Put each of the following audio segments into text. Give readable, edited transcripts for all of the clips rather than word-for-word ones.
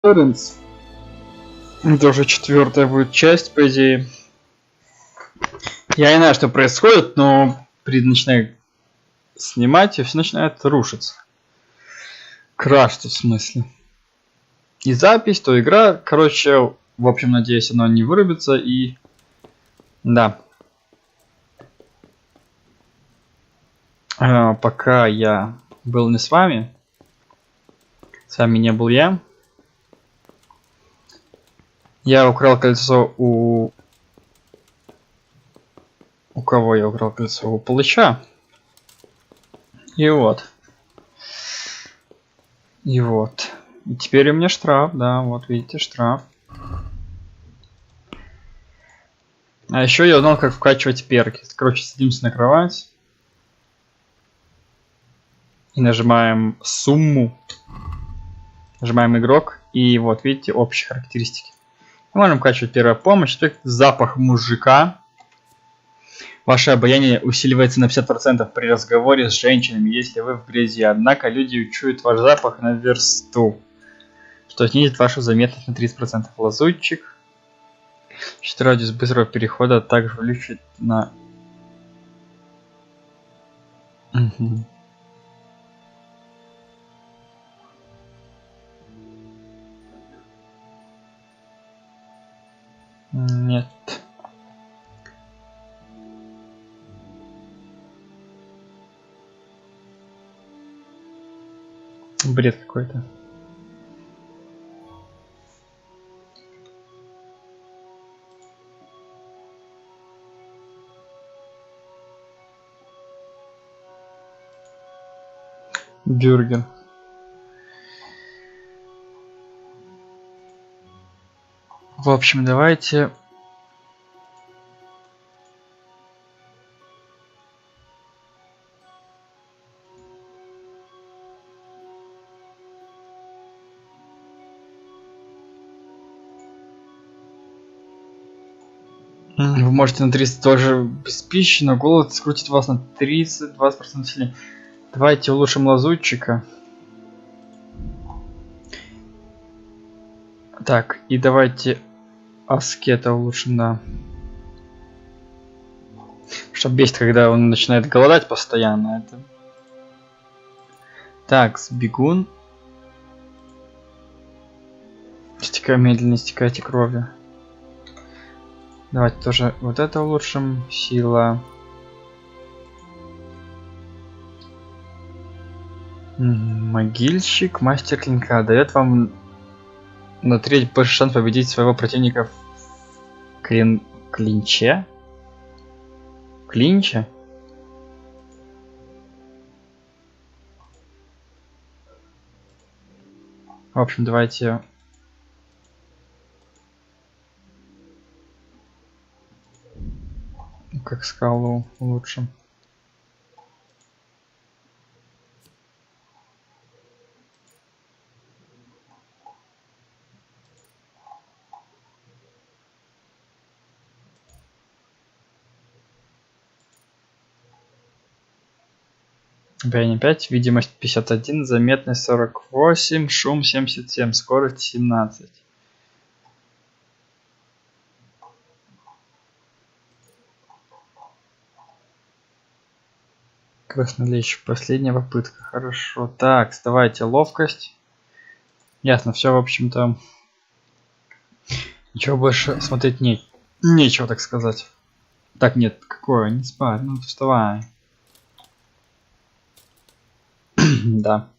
Deliverance. Это уже 4-я будет часть, по идее. Я не знаю, что происходит, но начинаю снимать, и все начинает рушиться. Крашится, в смысле. И запись, то игра. Короче, в общем, надеюсь, оно не вырубится. И да. Пока я был не с вами не был я. Я украл кольцо у кого я украл кольцо? У Палыча. И вот. И теперь у меня штраф, да, вот видите, штраф. А еще я узнал, как вкачивать перки. Короче, садимся на кровать. И нажимаем сумму. Нажимаем игрок. И вот, видите, общие характеристики. Мы можем вкачивать первую помощь. Запах мужика. Ваше обаяние усиливается на 50% при разговоре с женщинами, если вы в грязи. Однако люди чуют ваш запах на версту, что снизит вашу заметность на 30%. Лазутчик. Радиус быстрого перехода также увеличит на... Нет. Бред какой-то. Бюргер. В общем, давайте... Вы можете на 30 тоже без пищи, но голод скрутит вас на 30-20% сильнее. Давайте улучшим лазутчика. Так, и давайте аскета улучшим, да. Что бесит, когда он начинает голодать постоянно. Это... Так, бегун. Медленно стекайте кровью. Давайте тоже вот это улучшим. Сила. Могильщик, мастер клинка. Дает вам на треть больше шанс победить своего противника в клинче. Клинче? В общем, давайте... Как скалу улучшим. Обаяние 5, видимость 51, заметность 48, шум 77, скорость 17. Краснолечь, последняя попытка, хорошо. Так, давайте ловкость. Ясно, все, в общем-то. Ничего больше смотреть нечего, так сказать. Так, нет, какое, не спать, ну вставай. Да.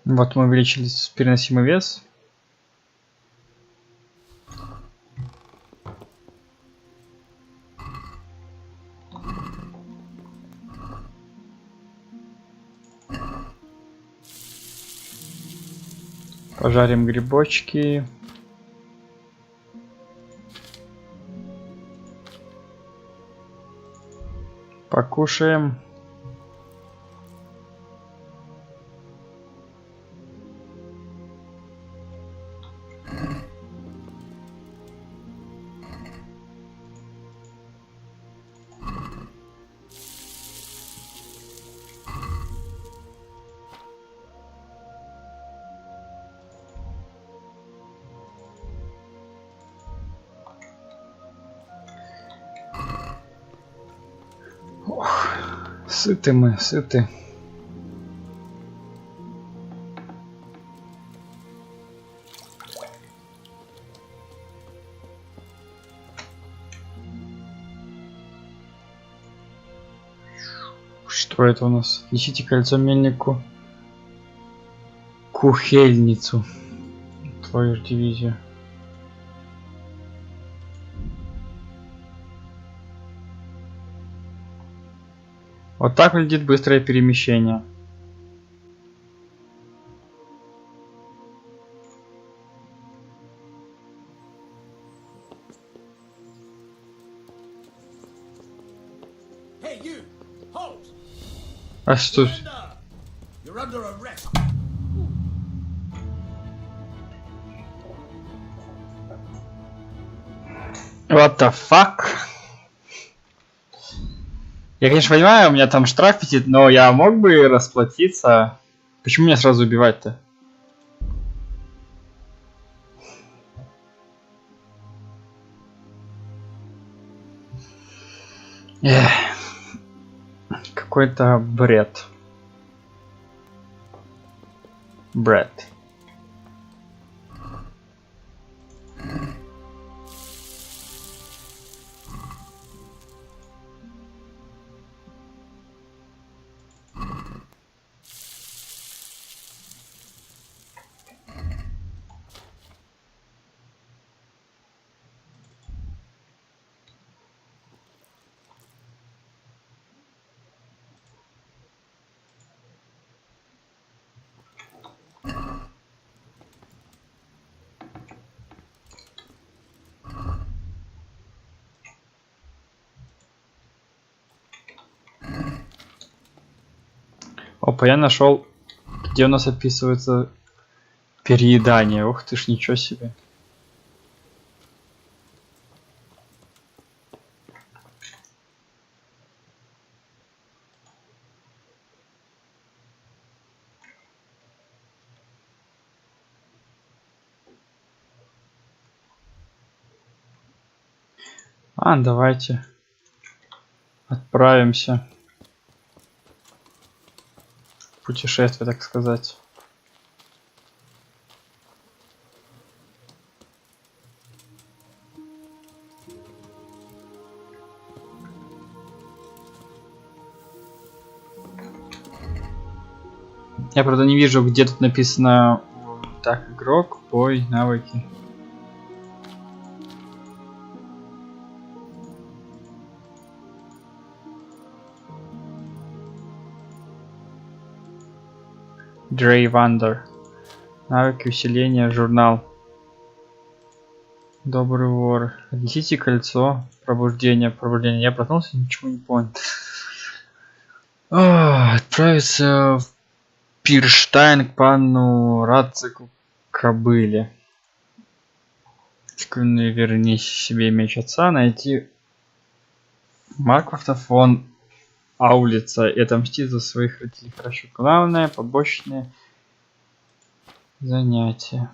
Вот мы увеличили переносимый вес. Пожарим грибочки. Покушаем. Сыты мы, сыты. Что это у нас? Несите кольцо мельнику. Кухельницу. Твою же дивизию. Вот так выглядит быстрое перемещение. А что? What the fuck? Я, конечно, понимаю, у меня там штраф висит, но я мог бы расплатиться. Почему меня сразу убивать-то? Какой-то бред. Бред. Опа, я нашел, где у нас описывается переедание. Ух ты ж, ничего себе. Давайте отправимся в путешествие, так сказать. Я, правда, не вижу, где тут написано так, игрок, бой, навыки. Дрей Вандер. Навыки усиления, журнал. Добрый вор. Отнесите кольцо. Пробуждение. Пробуждение. Я проснулся, ничего не понял. Отправиться в Пирштайн к пану Рацику Кобыле. Верни себе меч отца. Найти Майкрософт фон Аулица и отомстить за своих родителей. Хорошо. Главное, побочные занятия.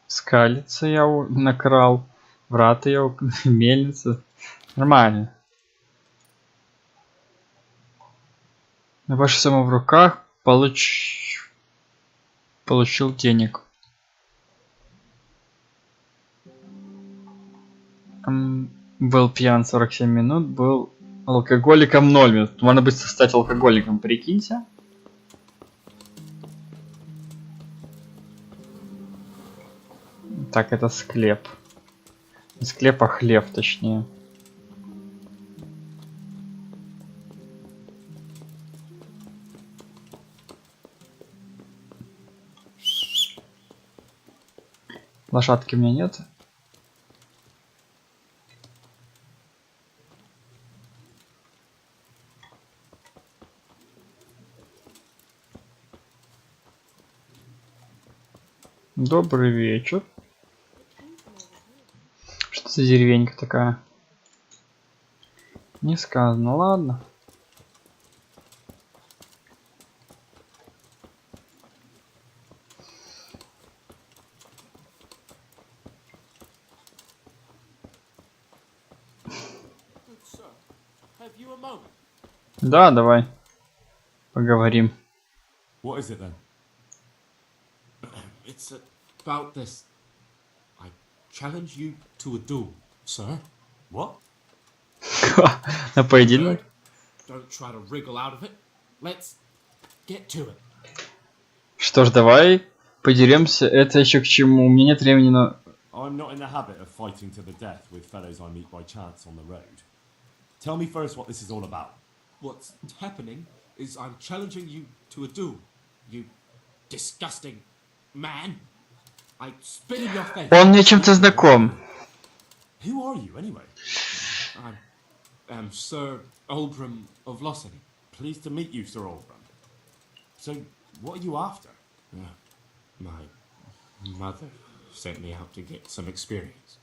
Скалится я накрал. Врата я мельница. Нормально. На ваше само в руках получил денег. Был пьян 47 минут, был алкоголиком 0 минут. Можно быстро стать алкоголиком, прикиньте. Так, это склеп. Склеп, а хлеб, точнее. Лошадки у меня нет. Добрый вечер. Что за деревенька такая? Не сказано, ладно. Да, давай. Поговорим. What is it then? It's about this. I challenge you to a duel, sir. What? На поединок? Don't try to wriggle out of it. Let's get to it. Что ж, давай подеремся. Это еще к чему? У меня нет времени на... I'm not in the habit of fighting to the death with fellows I meet by chance on the road. Tell me first what this is all about. What's happening is I'm challenging you to a duel. You disgusting man. I spit in your face. Он мне чем-то знаком. Who are you anyway? I am Sir Oldram of Lossany. Pleased to meet you, Sir Oldram. So, what are you after? My mother sent me out to get some experience.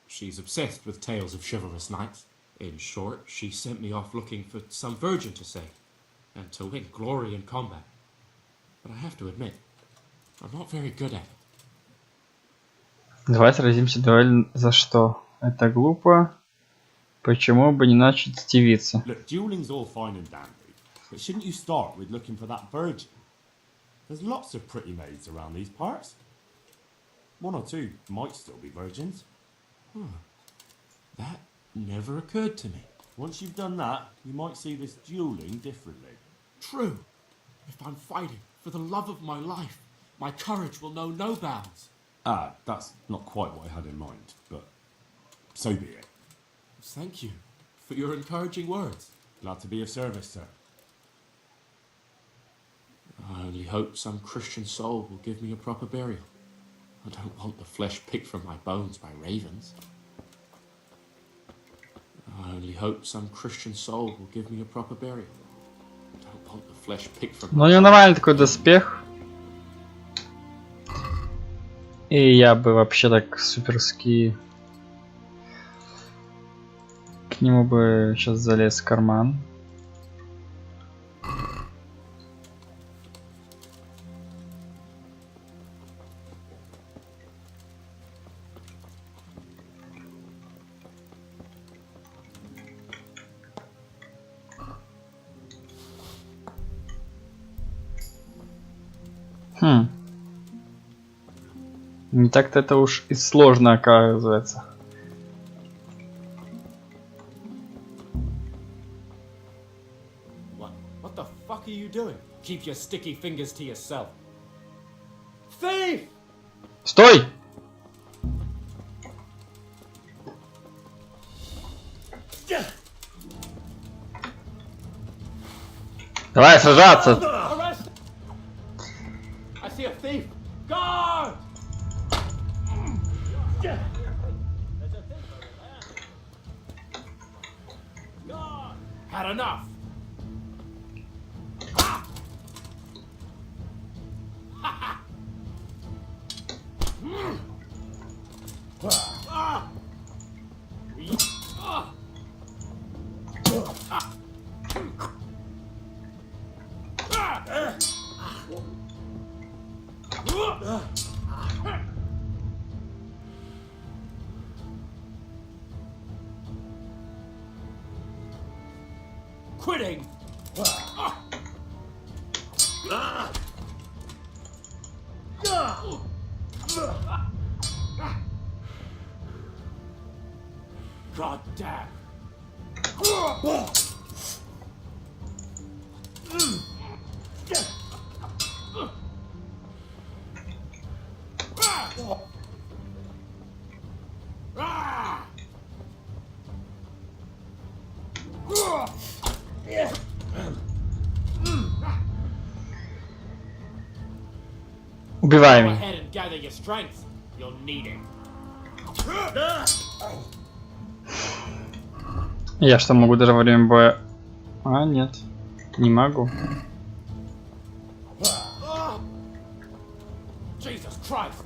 She's obsessed with tales of chivalrous knights. In short, she sent me off looking for some virgin to save, and to win glory in combat. But I have to admit, I'm not very good at it. Давай сразимся, дуэль за что? Это глупо. Почему бы не начать с девицы? Look, dueling's all fine and dandy, but shouldn't you start with looking for that virgin? There's lots of pretty maids around these parts. One or two might still be virgins. That never occurred to me. Once you've done that, you might see this dueling differently. True. If I'm fighting for the love of my life, my courage will know no bounds. That's not quite what I had in mind, but so be it. Thank you for your encouraging words. Glad to be of service, sir. I only hope some Christian soul will give me a proper burial. I don't want the flesh picked from my bones by ravens. I only hope some Christian soul will give me a proper burial. I don't want the flesh picked from. Ну, у него нормальный такой доспех. И я бы вообще так суперски к нему бы сейчас залез в карман. Не так-то это уж и сложно, оказывается. What the fuck are you doing? Keep your sticky fingers to yourself. Thief! Стой! Давай сражаться! I see a thief. Guard! Had enough. Quitting. God damn. Убиваем Go их. ahead and gather your strength. You'll need it. Я что, могу даже во время боя... А, нет. Не могу. Jesus Christ.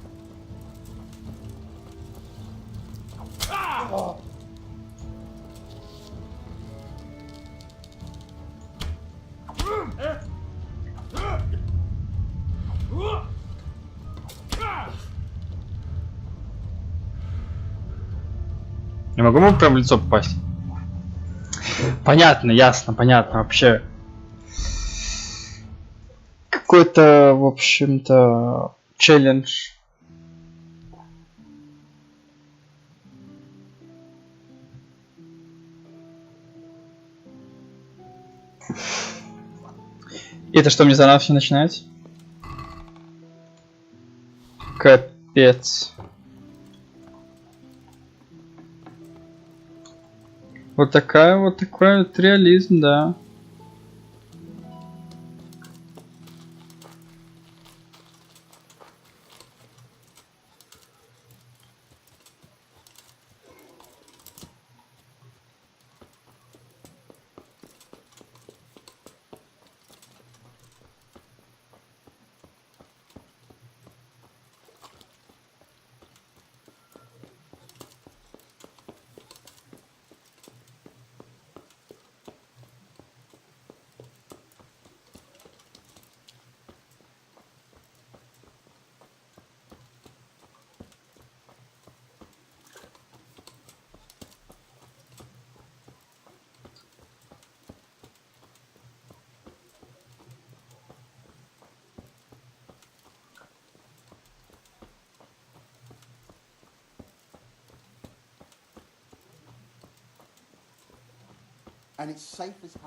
Не могу ему прям в лицо попасть. Понятно, ясно, понятно. Вообще какой-то, в общем-то, челлендж. Это что, мне заново все начинать? Капец. Вот такой вот реализм, да.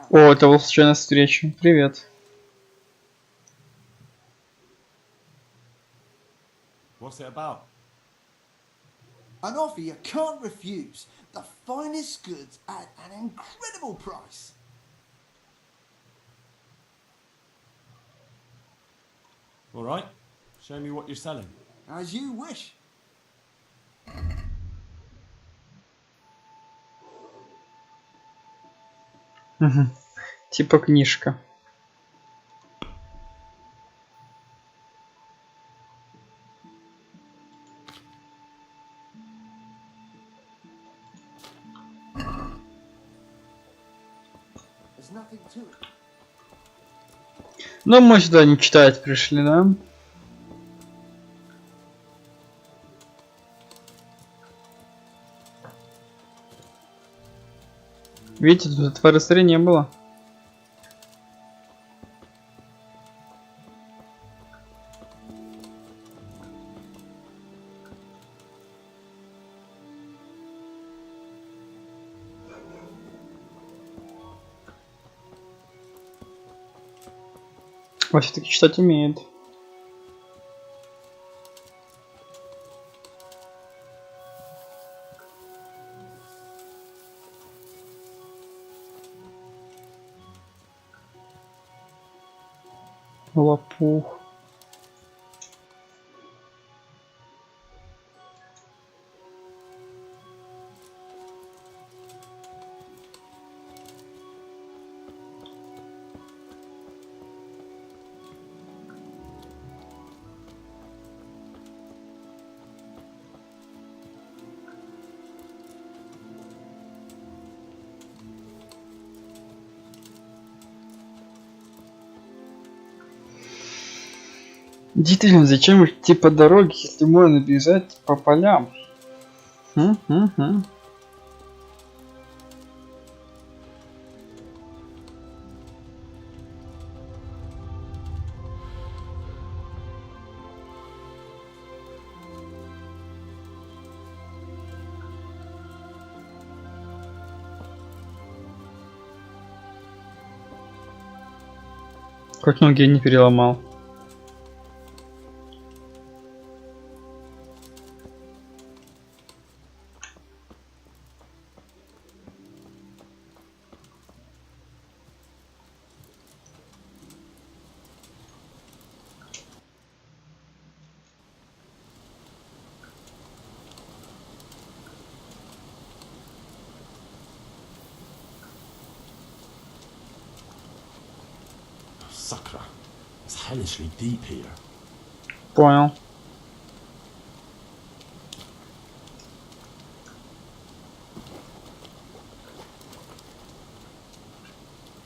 О, это был случайная встреча. Привет. What's it about? An offer you can't refuse. The finest goods at an incredible price. All right. Show me what you're selling. As you wish. Типа книжка. There's nothing to it. Ну, мы сюда не читать пришли, да? Видите, тут разрешения не было. Все-таки читать умеет. Лопух. Действительно, зачем идти по дороге, если можно бежать по полям? Хоть ноги не переломал. Sucker. It's hellishly deep here. Понял.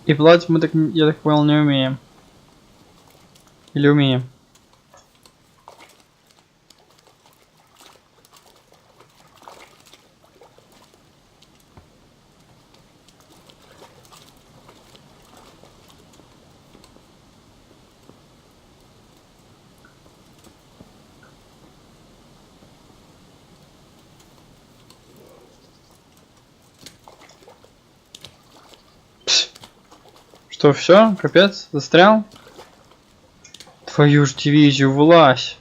И платить мы так, я так понял, не умеем. Или умеем? Что, все? Капец? Застрял? Твою ж дивизию, влазь!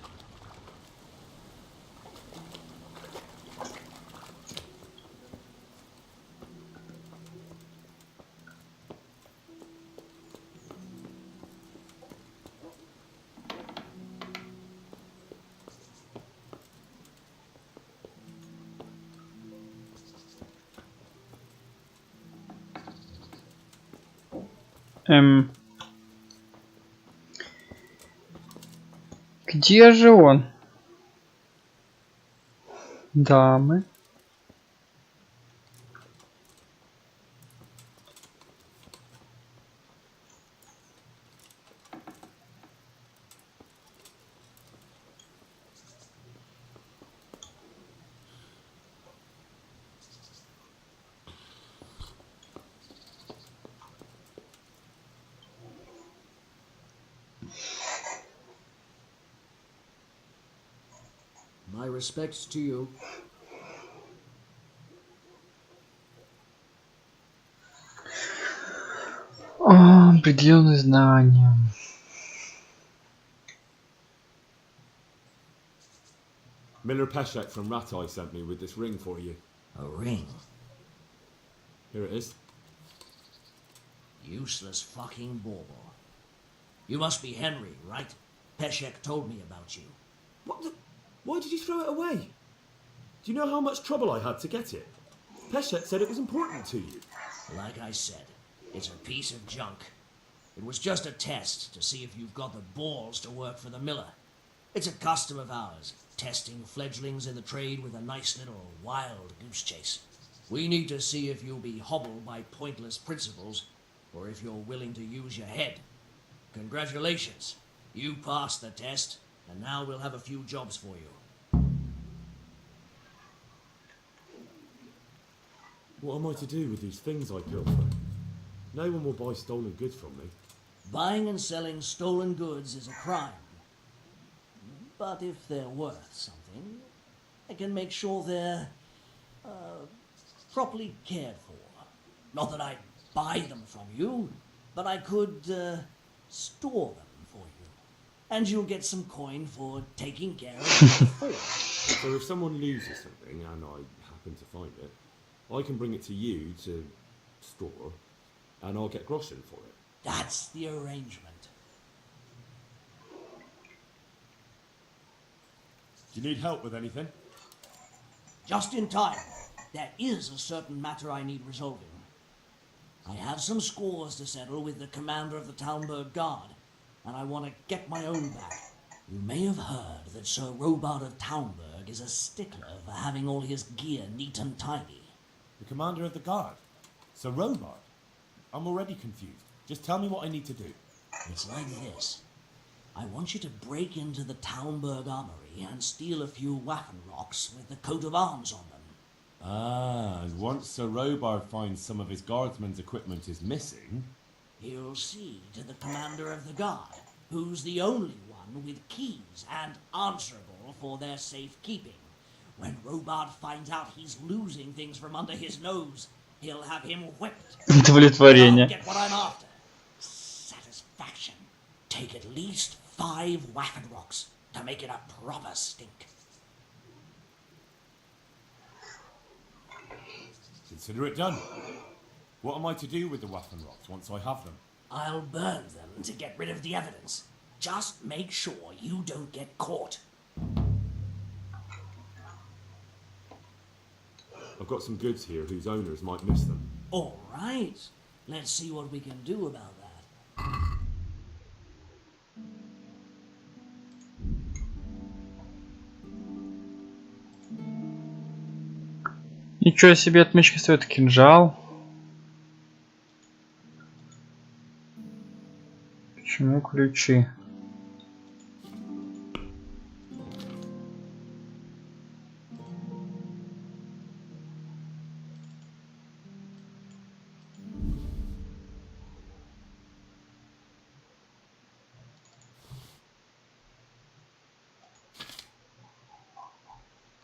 Где же он? Дамы. My respects to you. Определенные знания. Miller Peshek from Ratai sent me with this ring for you. A ring? Here it is. Useless fucking bauble. You must be Henry, right? Peshek told me about you. What the? Why did you throw it away? Do you know how much trouble I had to get it? Peshek said it was important to you. Like I said, it's a piece of junk. It was just a test to see if you've got the balls to work for the Miller. It's a custom of ours, testing fledglings in the trade with a nice little wild goose chase. We need to see if you'll be hobbled by pointless principles, or if you're willing to use your head. Congratulations. You passed the test, and now we'll have a few jobs for you. What am I to do with these things I pilfer? No one will buy stolen goods from me. Buying and selling stolen goods is a crime. But if they're worth something, I can make sure they're properly cared for. Not that I'd buy them from you, but I could store them for you. And you'll get some coin for taking care of it before. So if someone loses something, and I happen to find it, I can bring it to you to store, and I'll get groschen for it. That's the arrangement. Do you need help with anything? Just in time. There is a certain matter I need resolving. I have some scores to settle with the commander of the Talmberg Guard, and I want to get my own back. You may have heard that Sir Robard of Talmberg is a stickler for having all his gear neat and tidy. The commander of the guard? Sir Robard? I'm already confused. Just tell me what I need to do. It's like this. I want you to break into the Talmberg armory and steal a few Waffen rocks with the coat of arms on them. Ah, and once Sir Robard finds some of his guardsmen's equipment is missing... He'll see to the commander of the guard, who's the only one with keys and answerable for their safekeeping. When Robard finds out he's losing things from under his nose, he'll have him whipped. Удовлетворение. I'll get what I'm after. Satisfaction. Take at least 5 Waffen rocks to make it a proper stink. Consider it done. What am I to do with the Waffen rocks once I have them? I'll burn them to get rid of the evidence. Just make sure you don't get caught. I've got some goods here whose owners might miss them. All right. Let's see what we can do about that. Ничего себе, отмычка стоит кинжал. Почему ключи?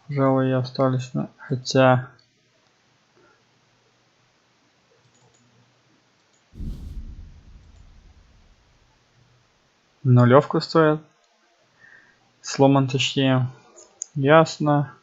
Пожалуй, я остались, но хотя нулевку стоит. Сломан точнее. Ясно.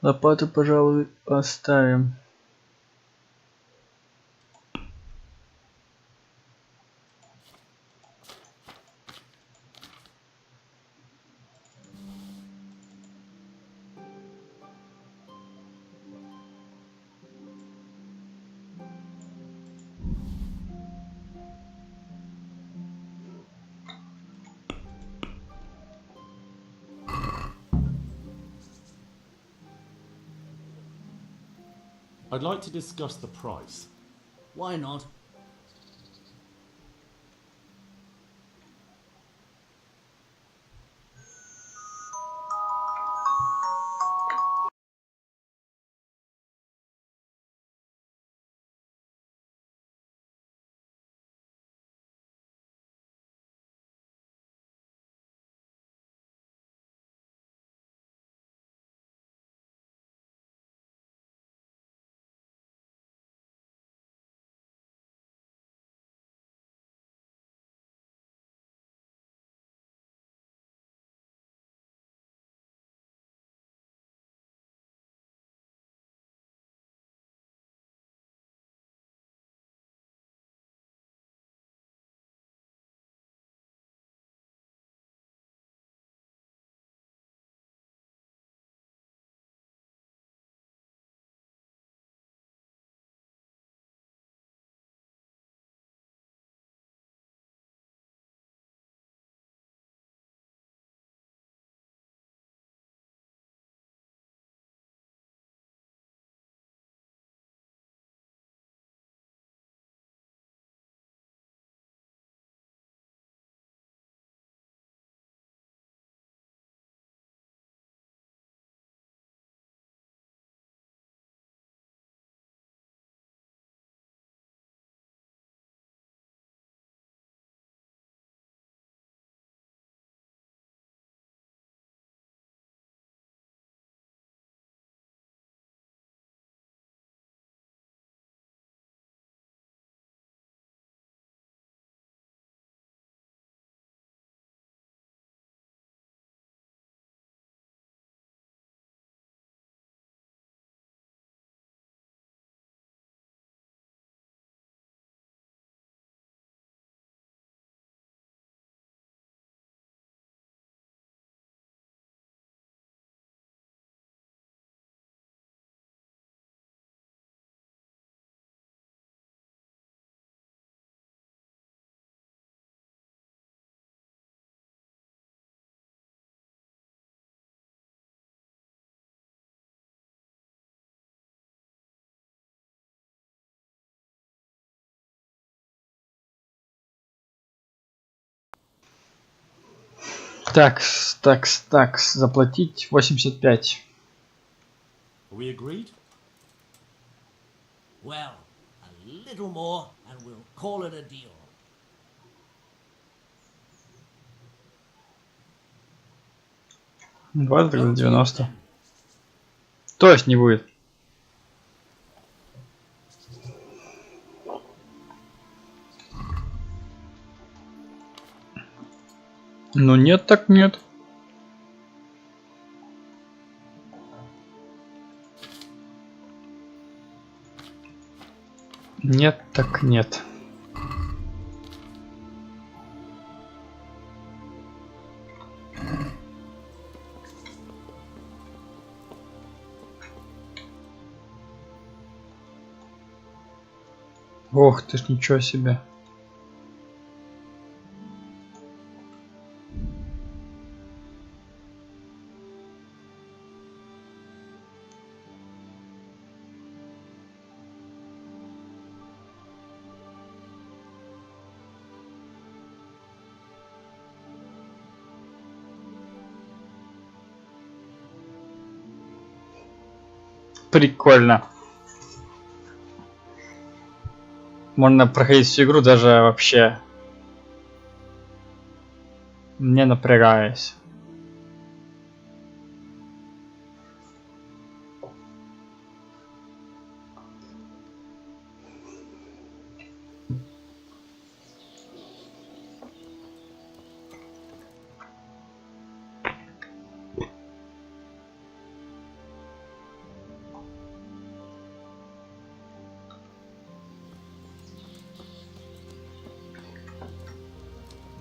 Лопату, пожалуй, поставим. I'd like to discuss the price. Why not? Такс, заплатить 85. Are we agreed? Well, a little more and we'll call it a deal. Давай тогда 90. То есть не будет. Ну нет, так нет. Нет, так нет. Ох ты ж, ничего себе. Прикольно. Можно проходить всю игру даже вообще не напрягаясь.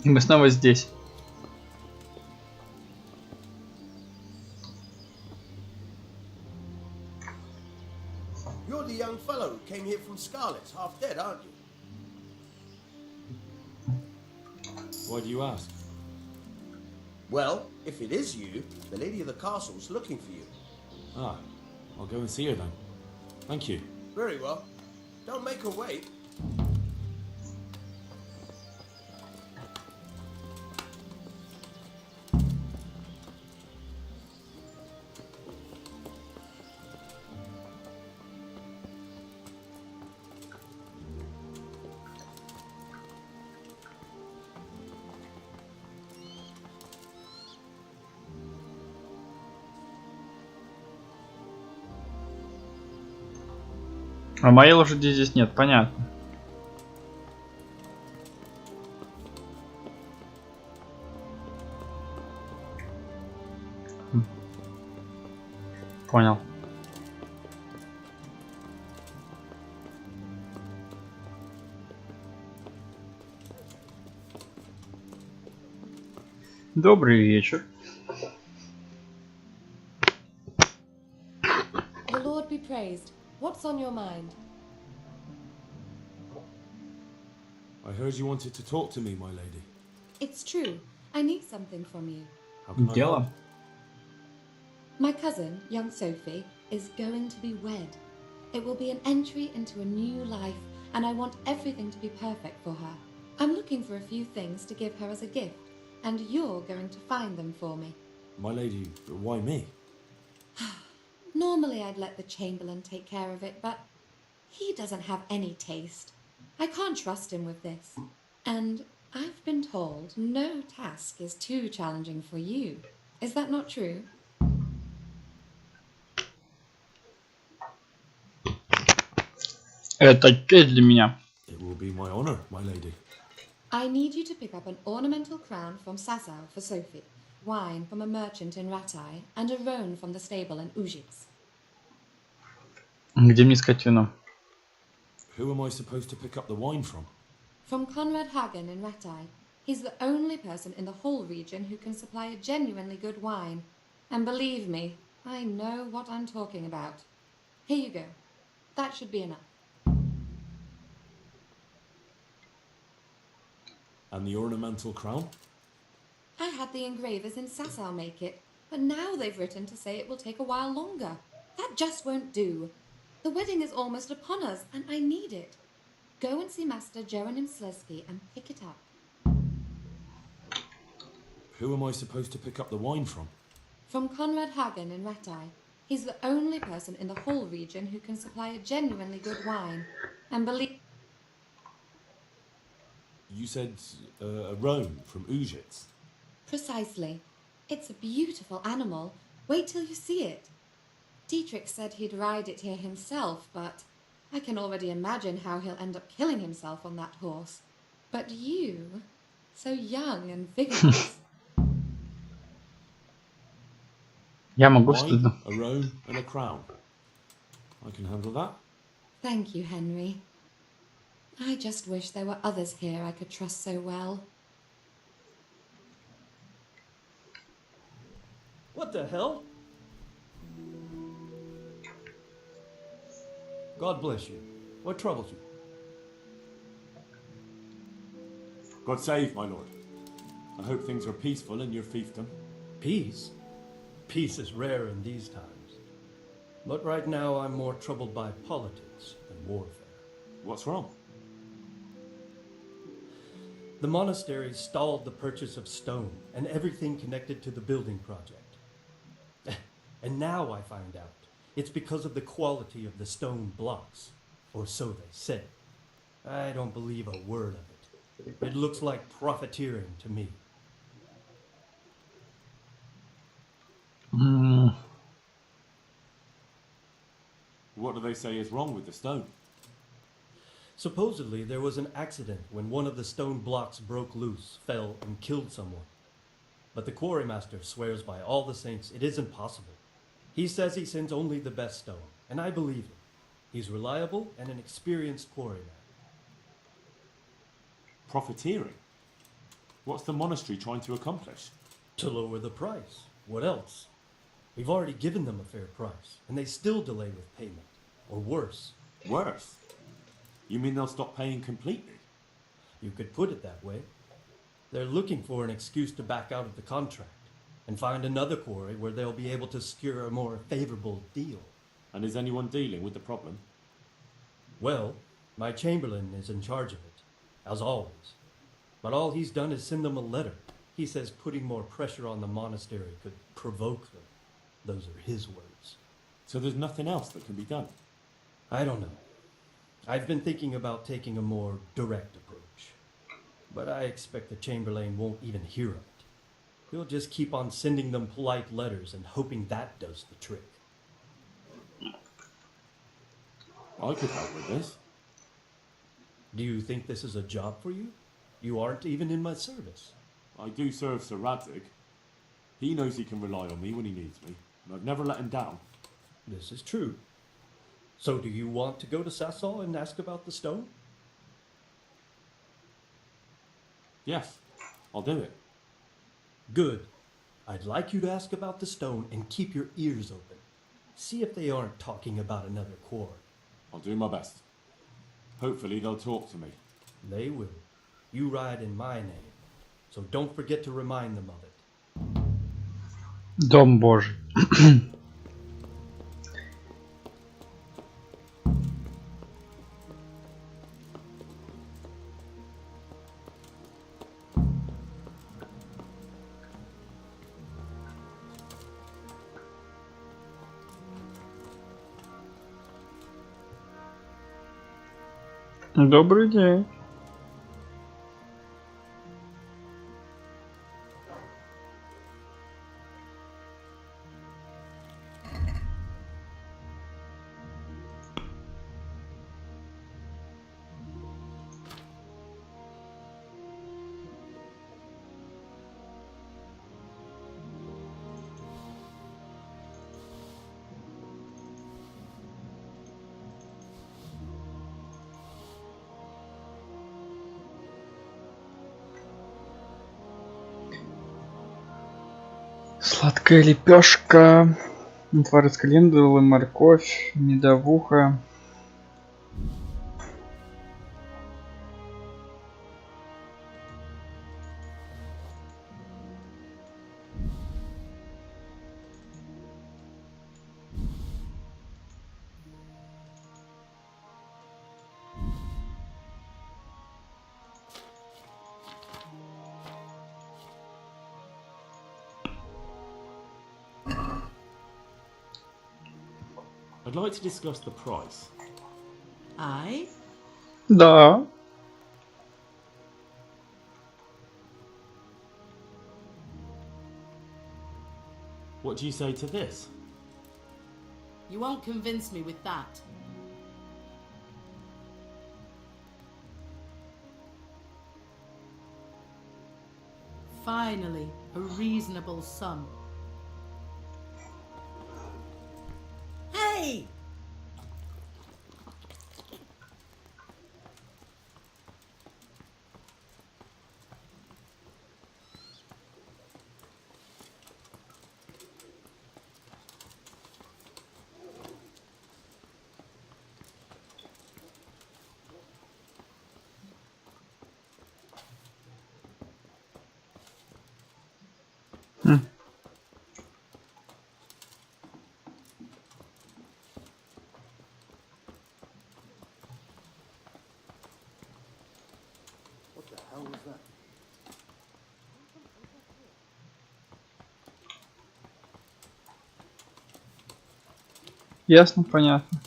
И мы снова здесь. You're the young fellow who came here from Scarlet's, half dead, aren't you? Why do you ask? Well, if it is you, the lady of the castle's looking for you. Ah, I'll go and see her then. Thank you. Very well. Don't make her wait. А моей лошади здесь нет, понятно. Понял. Добрый вечер. The Lord be praised. What's on your mind? I heard you wanted to talk to me, my lady. It's true. I need something from you. How can I help? Дело. My cousin, young Sophie, is going to be wed. It will be an entry into a new life, and I want everything to be perfect for her. I'm looking for a few things to give her as a gift, and you're going to find them for me. My lady, why me? Normally I'd let the Chamberlain take care of it, but he doesn't have any taste. I can't trust him with this. And I've been told no task is too challenging for you. Is that not true? Это честь для меня. It will be my honor, my lady. I need you to pick up an ornamental crown from Sasau for Sophie, wine from a merchant in Ratai, and a roan from the stable in Ujits. Где мне искать вино? Who am I supposed to pick up the wine from? From Conrad Hagen in Ratai. He's the only person in the whole region who can supply a genuinely good wine. And believe me, I know what I'm talking about. Here you go. That should be enough. And the ornamental crown? I had the engravers in Sasau make it, but now they've written to say it will take a while longer. That just won't do. The wedding is almost upon us, and I need it. Go and see Master Jeronim Slesky and pick it up. Who am I supposed to pick up the wine from? From Conrad Hagen in Ratai. He's the only person in the whole region who can supply a genuinely good wine. And believe... You said a roan from Ujits. Precisely. It's a beautiful animal. Wait till you see it. Dietrich said he'd ride it here himself, but I can already imagine how he'll end up killing himself on that horse. But you, so young and vigorous. Я могу Wine, что-то. a roan, and a crown. I can handle that. Thank you, Henry. I just wish there were others here I could trust so well. What the hell? God bless you. What troubles you? God save, my lord. I hope things are peaceful in your fiefdom. Peace? Peace is rare in these times. But right now I'm more troubled by politics than warfare. What's wrong? The monastery stalled the purchase of stone and everything connected to the building project. And now I find out it's because of the quality of the stone blocks, or so they say. I don't believe a word of it. It looks like profiteering to me. What do they say is wrong with the stone? Supposedly there was an accident when one of the stone blocks broke loose, fell, and killed someone. But the quarrymaster swears by all the saints it isn't possible. He says he sends only the best stone, and I believe him. He's reliable and an experienced quarryman. Profiteering? What's the monastery trying to accomplish? To lower the price. What else? We've already given them a fair price, and they still delay with payment. Or worse. Worse? You mean they'll stop paying completely? You could put it that way. They're looking for an excuse to back out of the contract and find another quarry where they'll be able to secure a more favorable deal. And is anyone dealing with the problem? Well, my chamberlain is in charge of it, as always. But all he's done is send them a letter. He says putting more pressure on the monastery could provoke them. Those are his words. So there's nothing else that can be done? I don't know. I've been thinking about taking a more direct approach. But I expect the chamberlain won't even hear of it. He'll just keep on sending them polite letters and hoping that does the trick. I could help with this. Do you think this is a job for you? You aren't even in my service. I do serve Sir Radzig. He knows he can rely on me when he needs me, and I've never let him down. This is true. So do you want to go to Sasol and ask about the stone? Yes, I'll do it. Good. I'd like you to ask about the stone and keep your ears open. See if they aren't talking about another quarry. I'll do my best. Hopefully they'll talk to me. They will. You ride in my name. So don't forget to remind them of it. Дом Божий. Добрый день. Сладкая лепешка, отвар из календулы, морковь, медовуха. I'd like to discuss the price. I? Да. What do you say to this? You won't convince me with that. Finally, a reasonable sum. Hey! Ясно, понятно.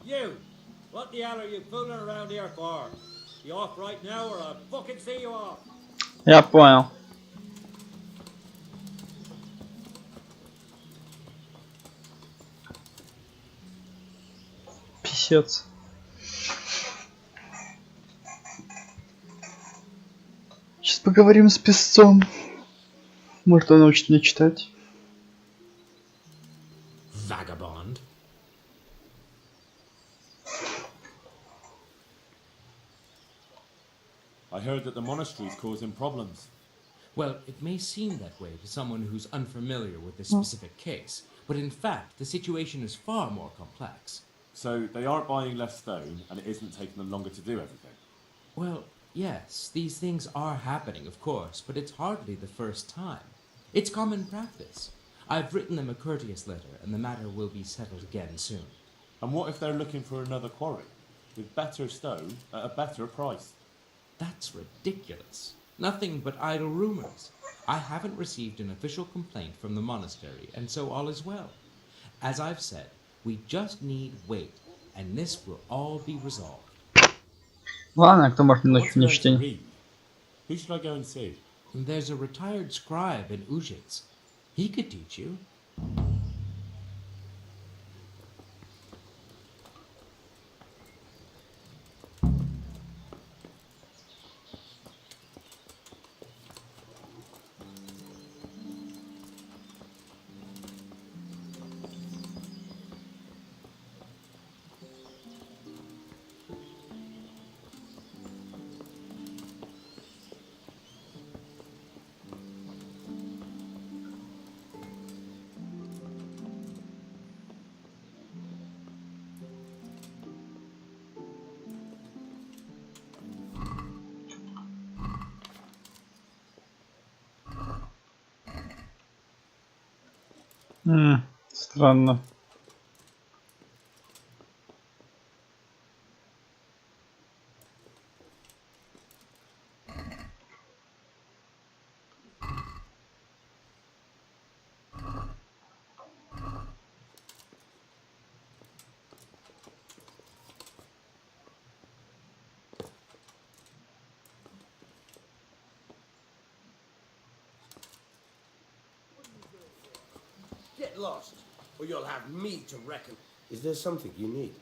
You! What the hell are you fooling around here for? You off right now or I'll fucking see you off! Я понял. Писец. Сейчас поговорим с писцом. Может, он научит меня читать. Vagabond. I heard that the monastery's causing problems. Well, it may seem that way to someone who's unfamiliar with this specific case, but in fact, the situation is far more complex. So they aren't buying less stone, and it isn't taking them longer to do everything. Well, yes, these things are happening, of course, but it's hardly the first time. It's common practice. I've written them a courteous letter, and the matter will be settled again soon. And what if they're looking for another quarry, with better stone at a better price? That's ridiculous. Nothing but idle rumors. I haven't received an official complaint from the monastery, and so all is well. As I've said, we just need weight, and this will all be resolved. Ладно, кто может мне What's научить мне there to чтение? read? Who should I go and see? There's a retired scribe in Ujits. He could teach you. Странно. Get lost, or you'll have me to reckon. Is there something you need?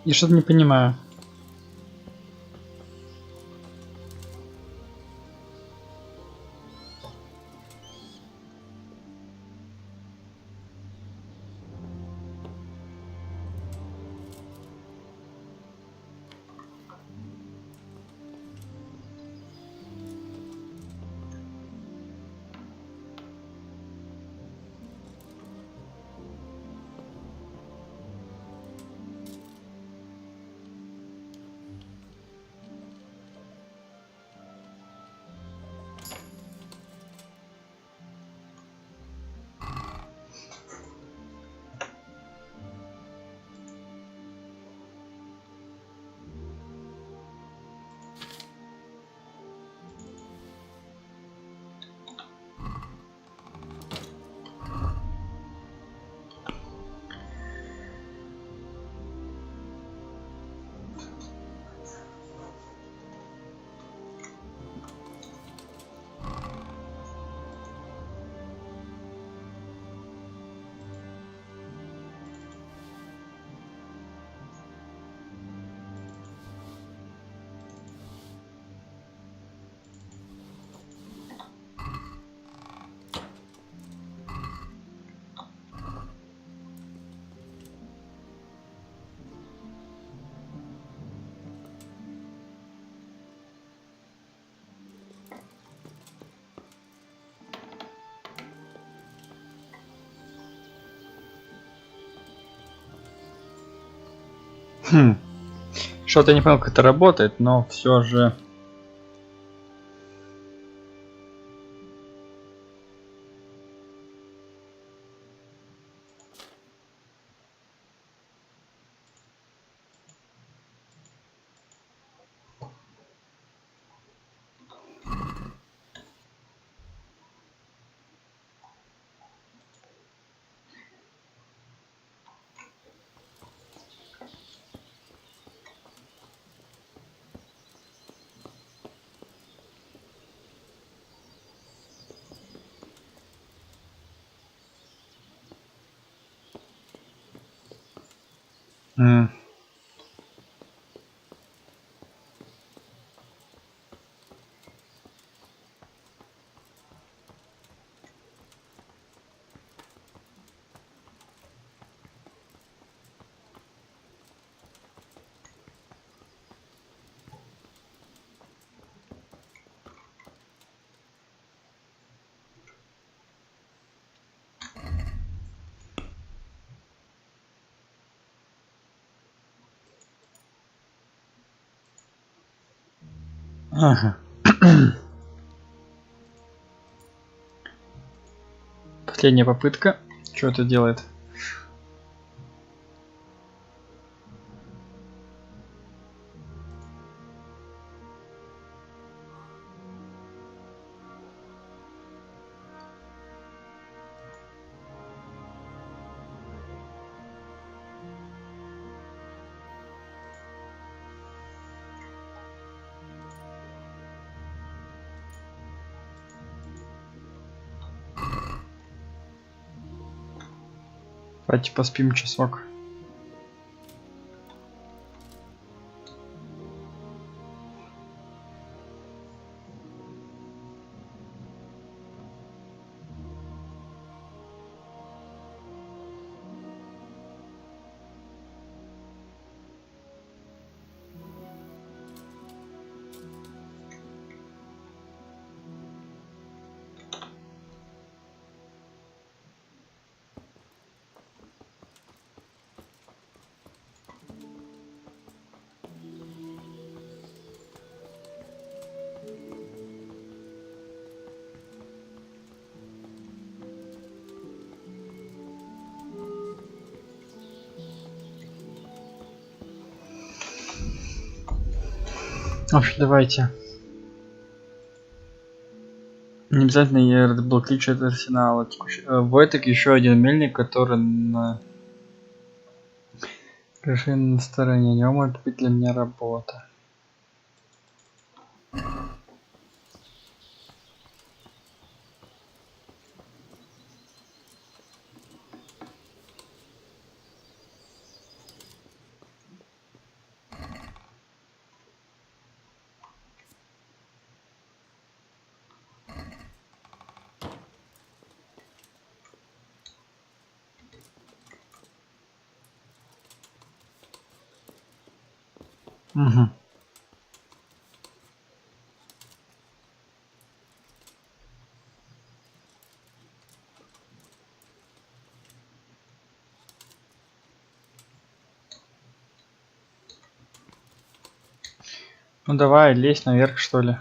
Я что-то не понимаю. Что-то я не понял, как это работает, но все же... Ага. Последняя попытка. Что это делает? Давайте поспим часок. В общем, давайте. Не обязательно я разблокирую от арсенала. Войтек еще один мельник, который на решение на стороне. У него может быть для меня работа. Угу. Ну давай, лезь наверх, что ли.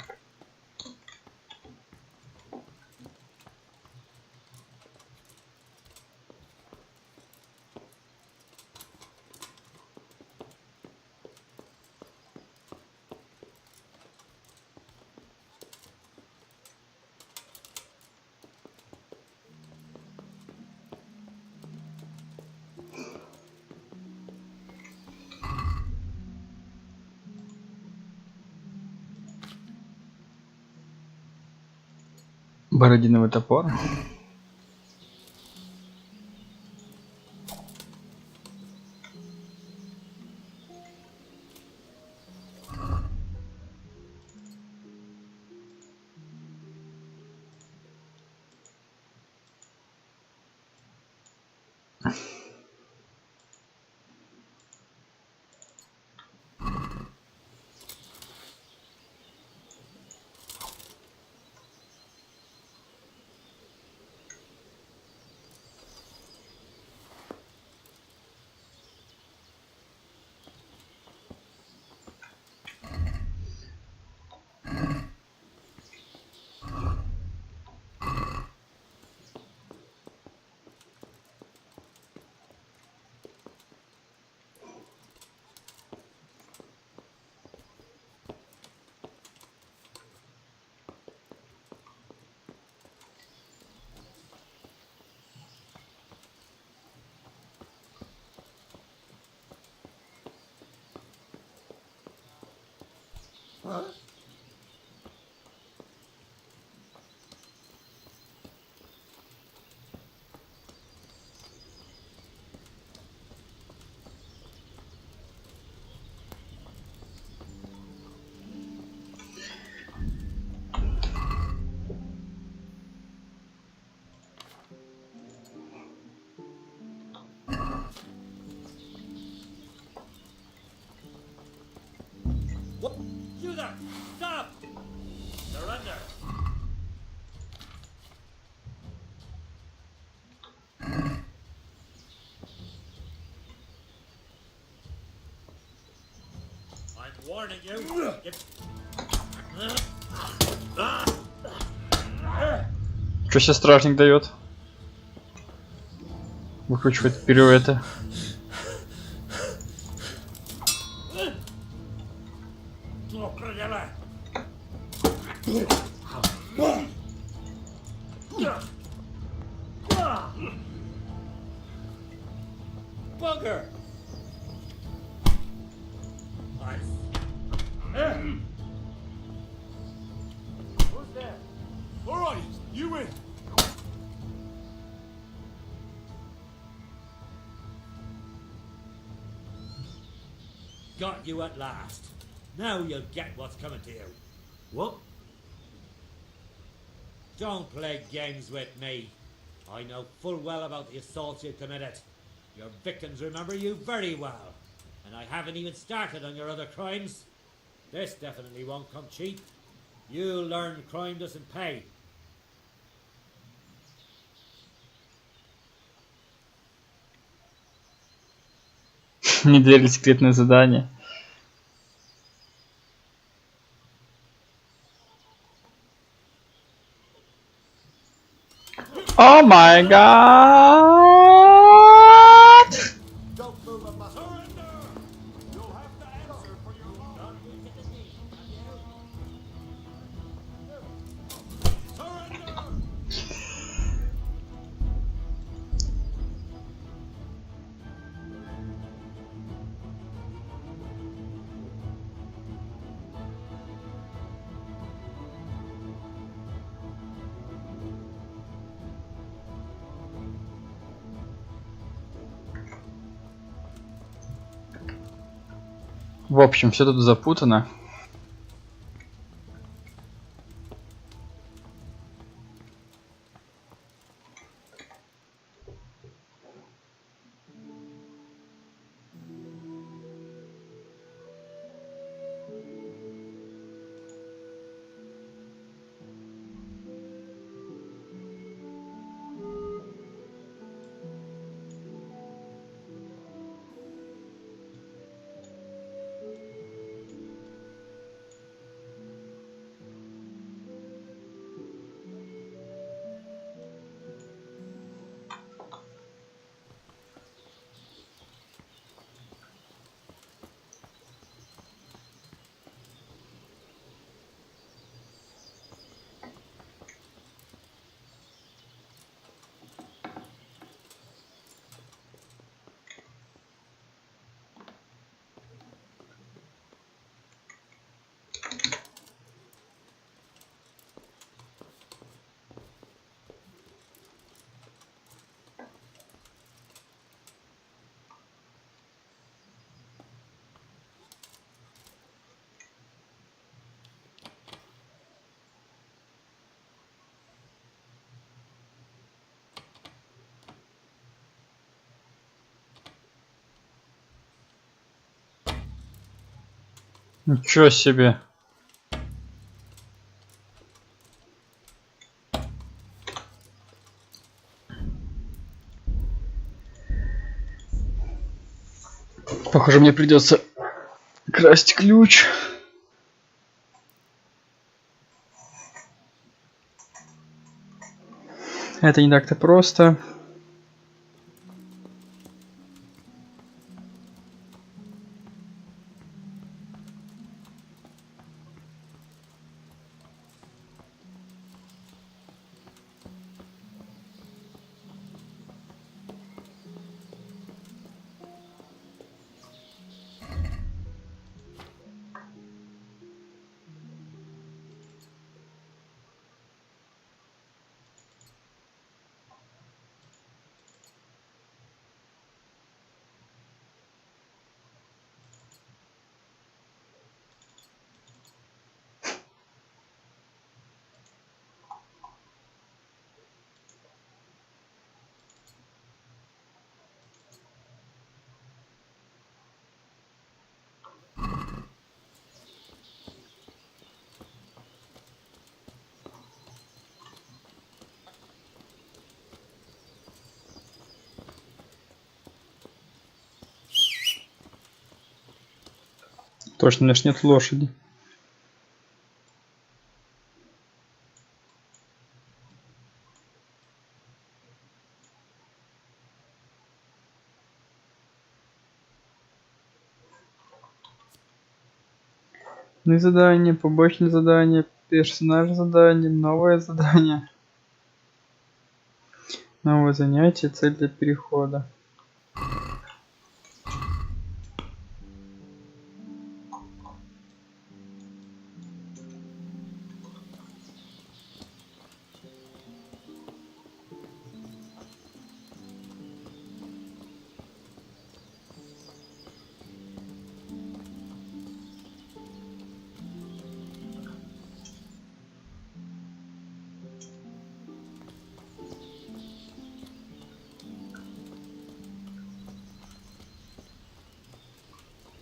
Бородиновый топор. You there! Stop! Surrender! I'm warning you. Что сейчас стражник дает? Выкручивает пируэты. Bugger! Who's there? All right, you win. Got you at last. Now you'll get what's coming to you. What? Don't play games with me. I know full well about the assaults you committed. Your victims remember you very well. And I haven't even started on your other crimes. This definitely won't come cheap. You'll learn crime doesn't pay. Неделя секретное задание. О май гад! Don't move a muscle. You'll have to answer for your wrong. В общем, все тут запутано. Ничего себе. Похоже, мне придется красть ключ. Это не так-то просто. Точно, у меня ж нет лошади. Задание, побочное задание, персонаж задание, новое задание. Новое занятие, цель для перехода.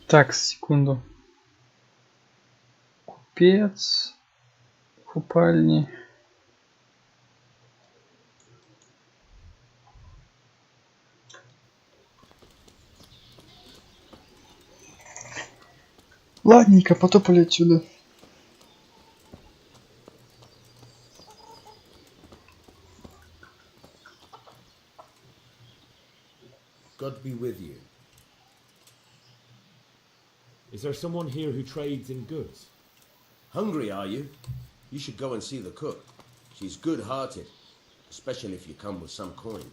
Так, секунду. Купец. Купальни. Ладненько, потопали отсюда. God be with you. Is there someone here who trades in goods? Hungry, are you? You should go and see the cook. She's good-hearted, especially if you come with some coin.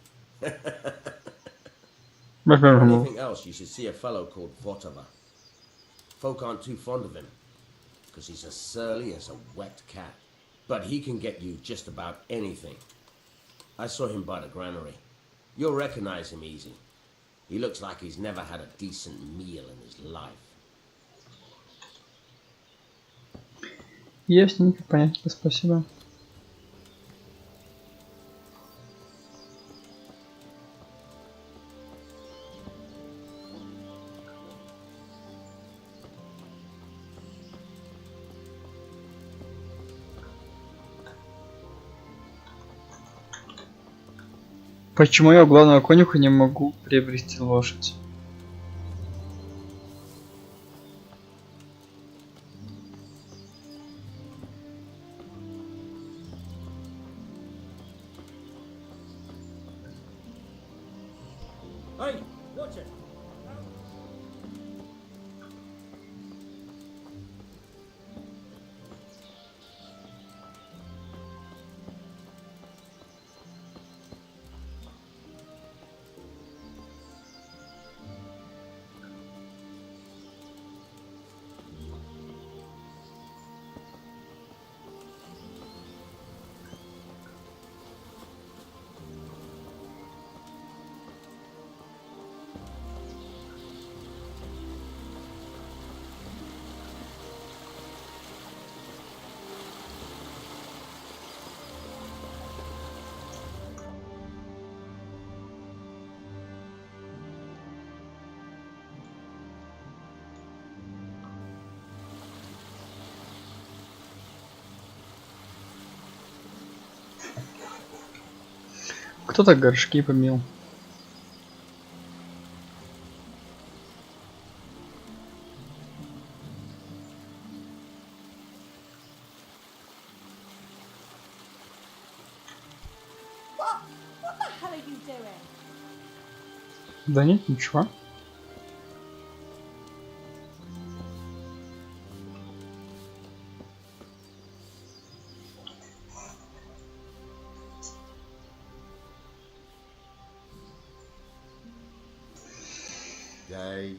For anything else, you should see a fellow called Votava. Folk aren't too fond of him, because he's as surly as a wet cat. But he can get you just about anything. I saw him by the granary. You'll recognize him easy. He looks like he's never had a decent meal in his life. Ясненько, понятно, спасибо. Почему я у главного конюха не могу приобрести лошадь? Hey, watch it. Кто-то горшки помил. What the hell are you doing? Да нет, ничего. Day.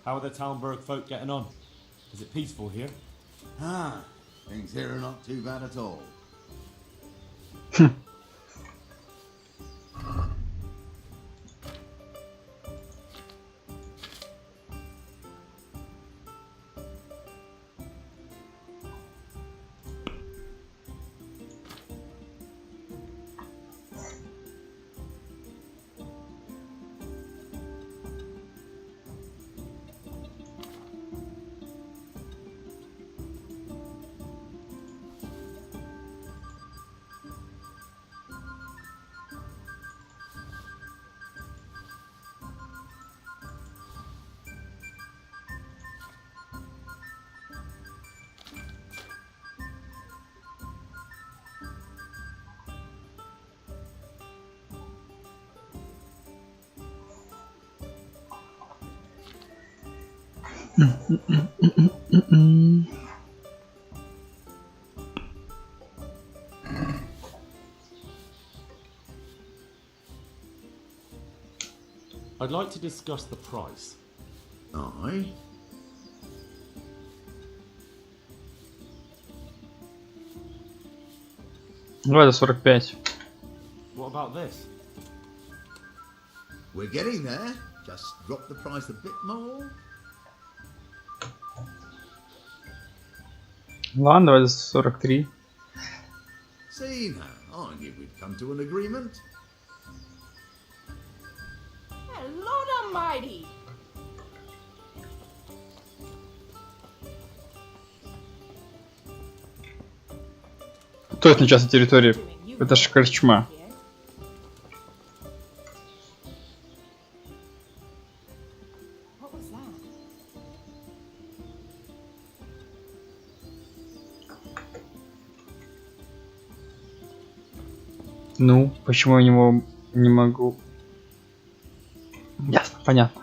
How are the Talmberg folk getting on? Is it peaceful here? Ah, things here are not too bad at all. I'd like to discuss the price. Aye. Давай до 45. What about this? We're getting there. Just drop the price a bit more. Ладно, давай до 43. See now, I knew we'd come to an agreement. Lord Almighty! Точно частная территория. Это ж корчма. What was that? Ну, почему я не могу? Ясно, понятно.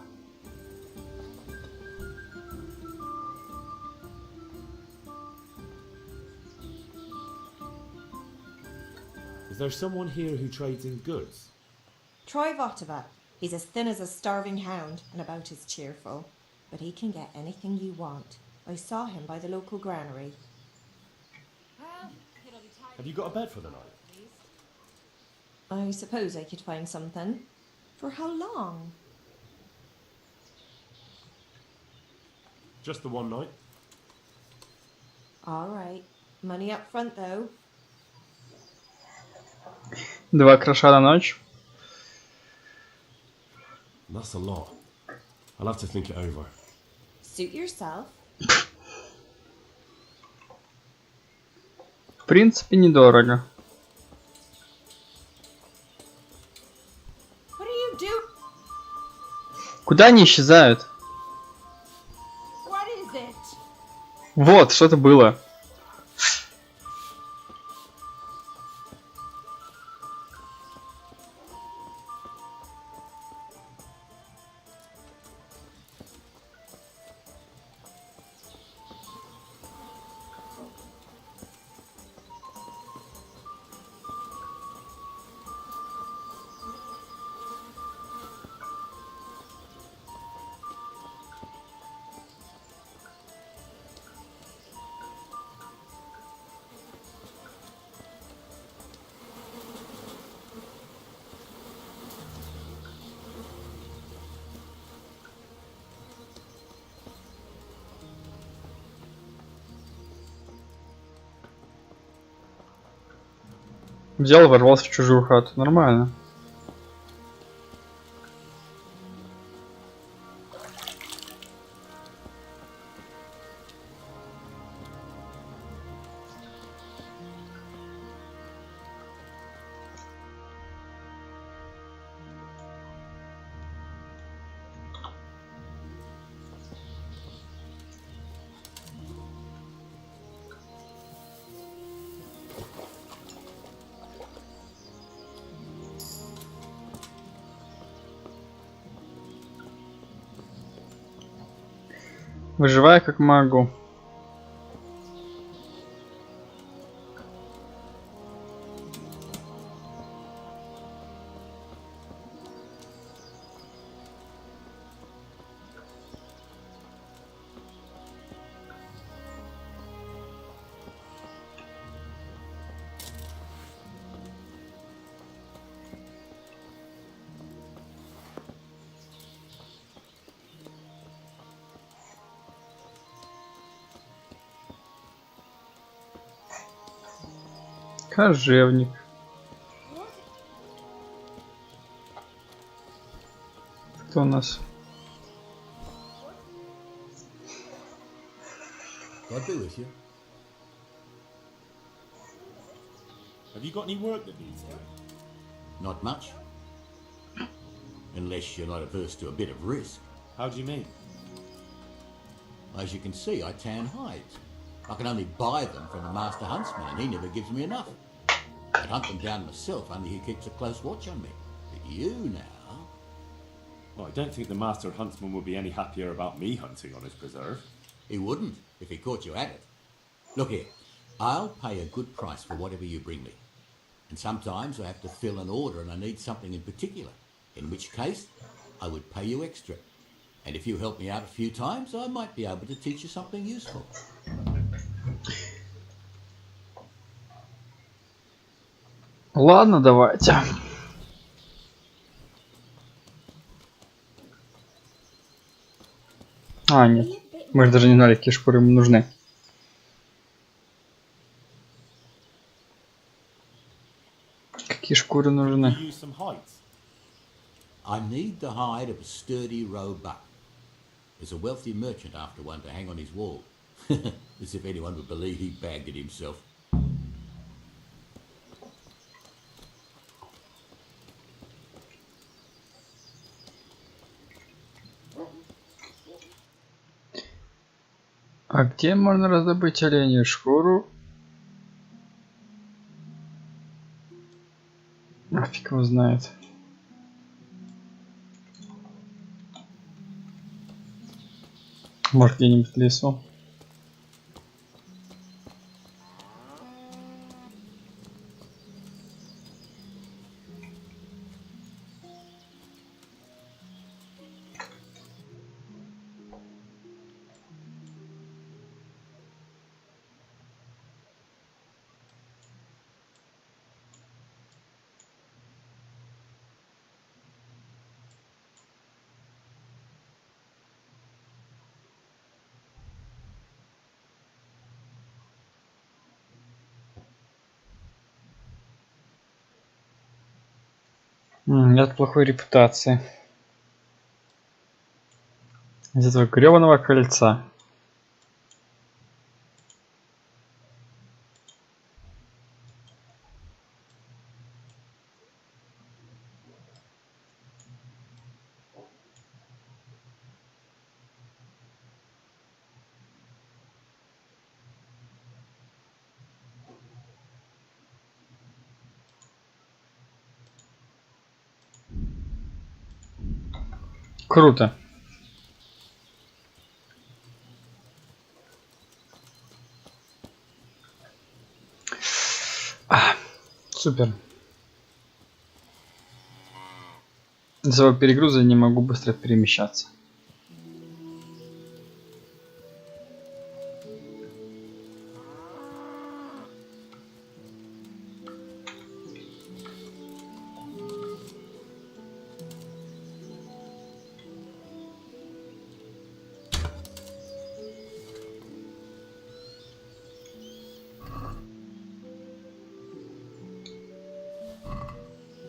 Is there someone here who trades in goods? Try Votava. He's as thin as a starving hound and about as cheerful. But he can get anything you want. I saw him by the local granary. Have you got a bed for the night? I suppose I could find something. For how long? Just the one night? All right. Money up front, though. 2 кроша на ночь. That's a lot. I'll have to think it over. Suit yourself. В принципе, недорого. What do you do? Куда они исчезают? What is it? Вот, что-то было. Взял и ворвался в чужую хату. Нормально. Выживаю как могу. Кожевник. Кто у нас? I'll be with you. Have you got any work that needs doing? Not much. Unless you're not averse to a bit of risk. How do you mean? As you can see, I tan hides. I can only buy them from the master huntsman, and he never gives me enough. I'd hunt them down myself, only he keeps a close watch on me. But you now... Well, I don't think the master huntsman would be any happier about me hunting on his preserve. He wouldn't, if he caught you at it. Look here, I'll pay a good price for whatever you bring me. And sometimes I have to fill an order and I need something in particular, in which case I would pay you extra. And if you help me out a few times, I might be able to teach you something useful. Ладно, давайте. А, нет. Мы же даже не знали, какие шкуры ему нужны. Какие шкуры нужны? I need the hide of a sturdy roe buck. There's a wealthy merchant after one to hang on his wall. As if anyone would believe he bagged it himself. А где можно раздобыть оленью шкуру? А фиг его знает. Может, где-нибудь в лесу. От плохой репутации. Из этого гребаного кольца. Круто. Супер. Из-за перегруза не могу быстро перемещаться.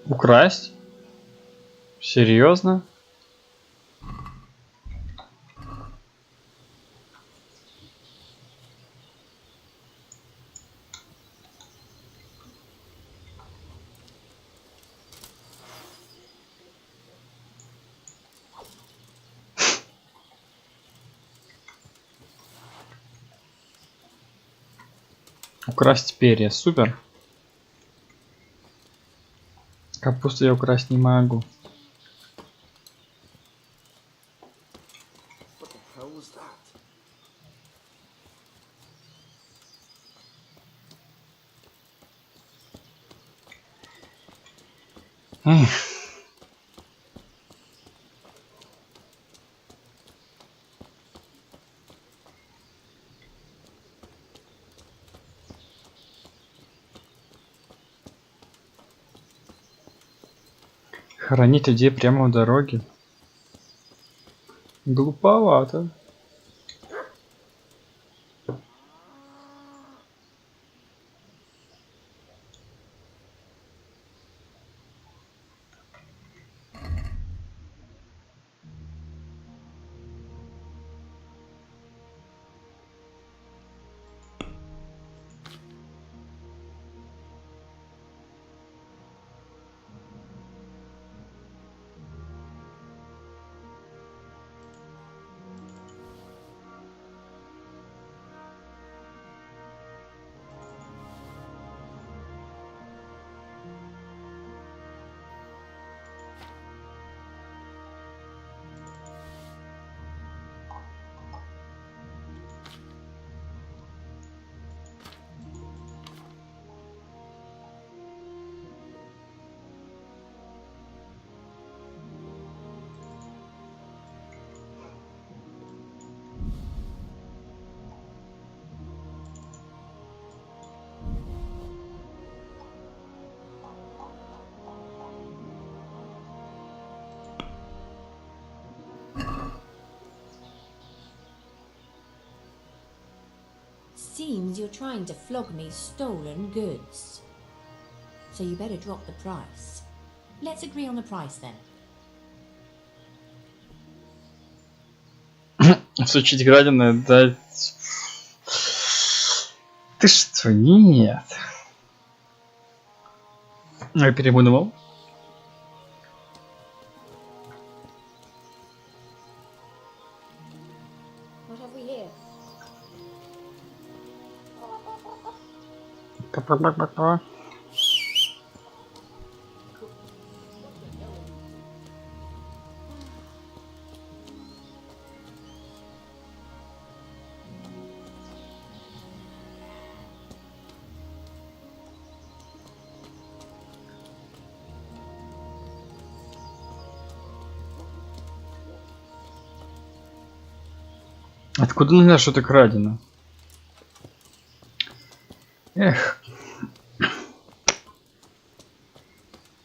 Украсть? Серьезно? Украсть перья. Супер. Капусту я украсть не могу. Хоронить людей прямо у дороги. Глуповато. seems you're trying to flog me stolen goods. So you better drop the price. Let's agree on the price then. Всучить краденое, да... Ты что, нет. Я переманывал. What have we here? Откуда у меня что-то крадено? Эх.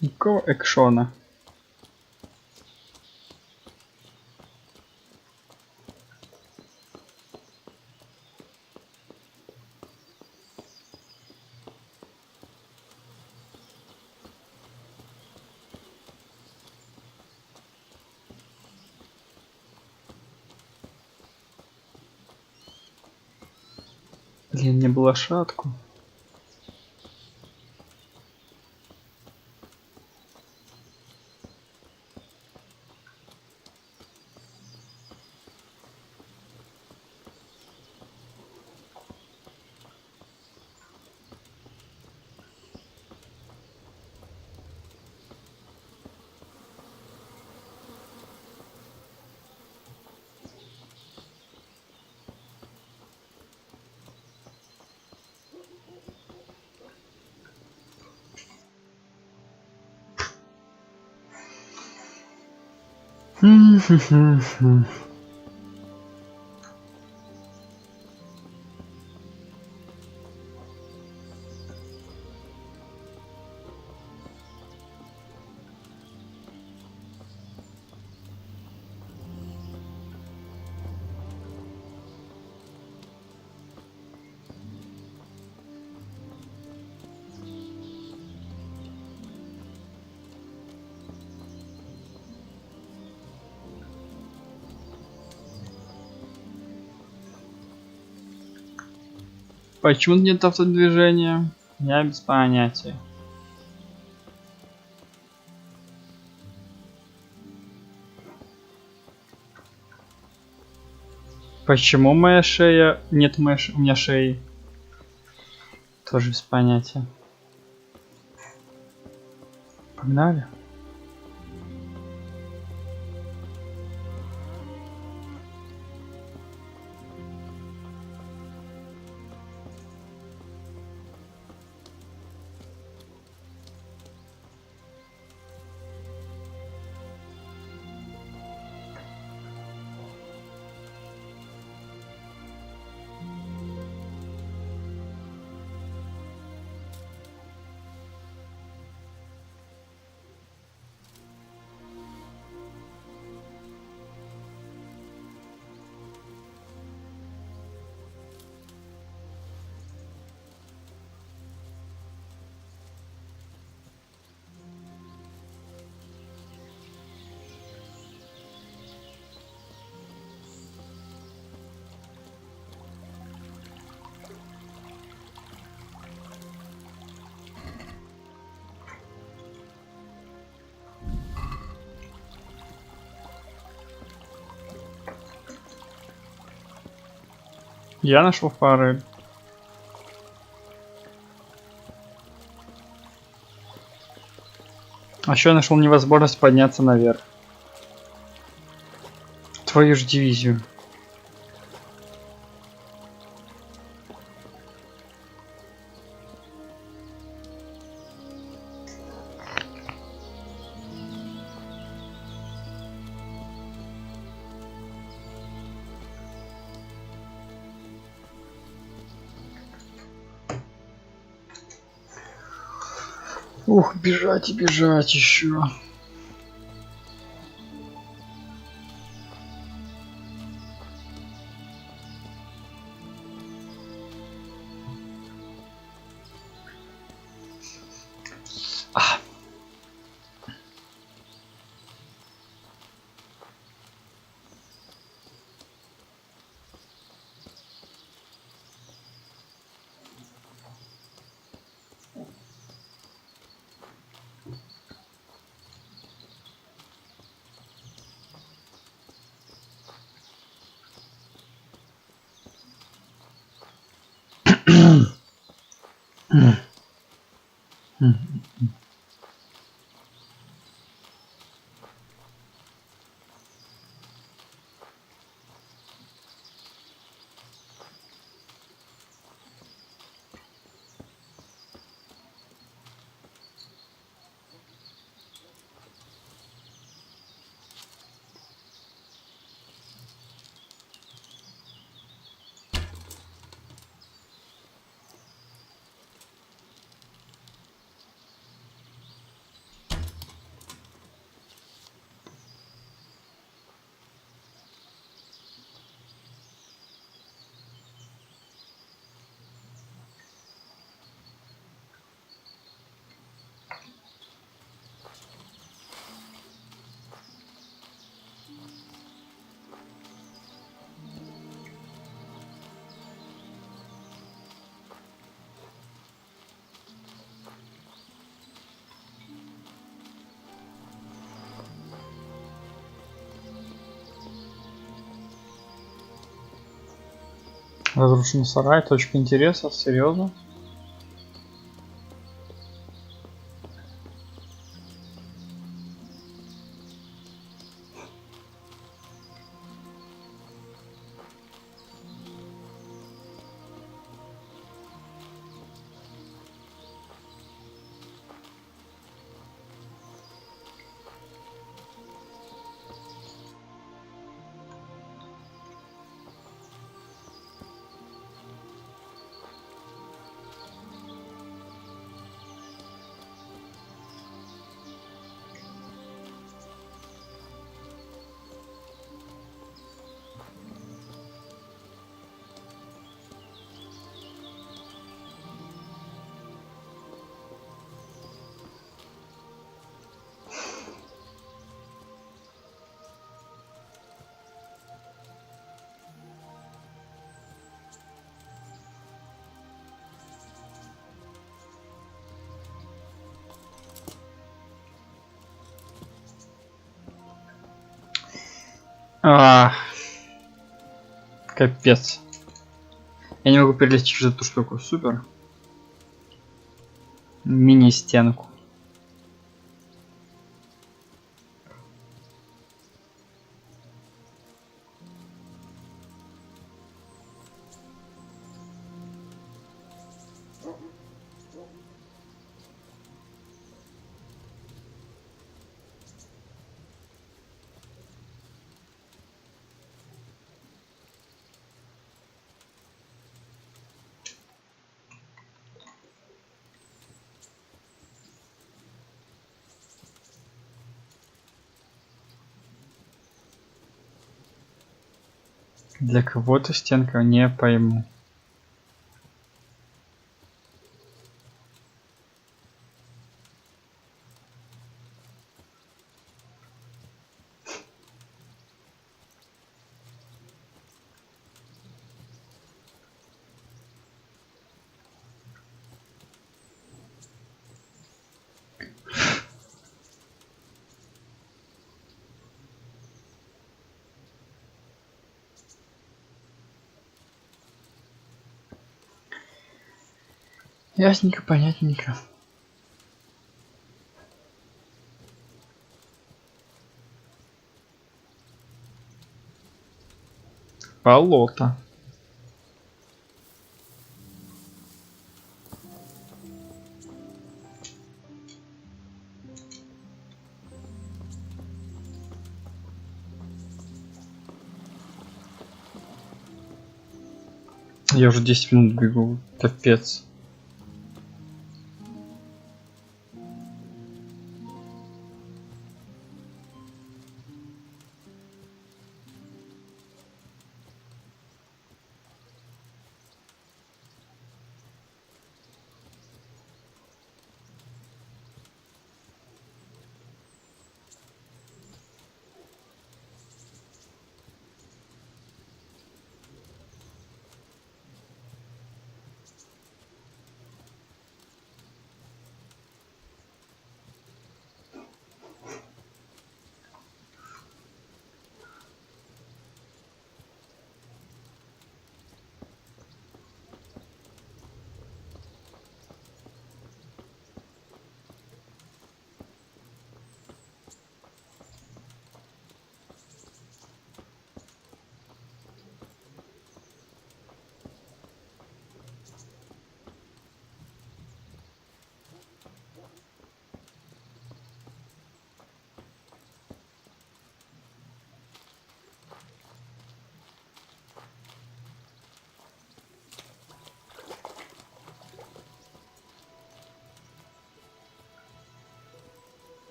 Никакого экшона. Блин, не было шатку. Почему нет автодвижения? Я без понятия. Почему моя шея... Нет у меня шеи. Тоже без понятия. Погнали. Я нашел фары. А еще я нашел невозможность подняться наверх. Твою ж дивизию. Ух, бежать и бежать еще. Разрушен сарай, точка интереса, серьезно? Капец. Я не могу перелезть через эту штуку. Супер. Мини-стенку. Для кого-то стенка, не пойму. Ясненько, понятненько. Болото. Я уже 10 минут бегу. Капец.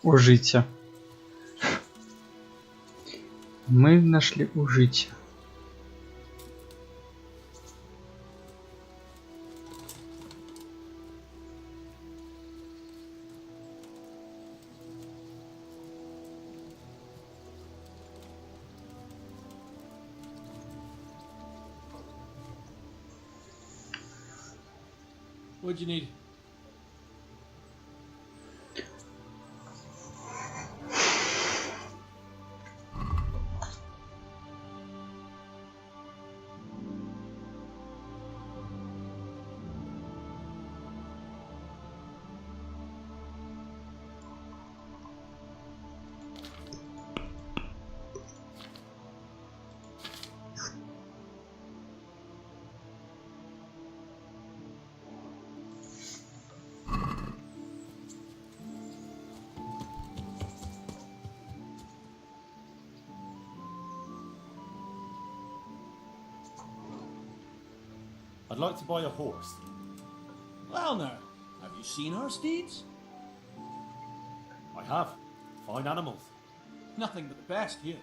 Ужитие. Мы нашли ужитие. What'd you need? I'd like to buy a horse. Well now, have you seen our steeds? I have. Fine animals. Nothing but the best here.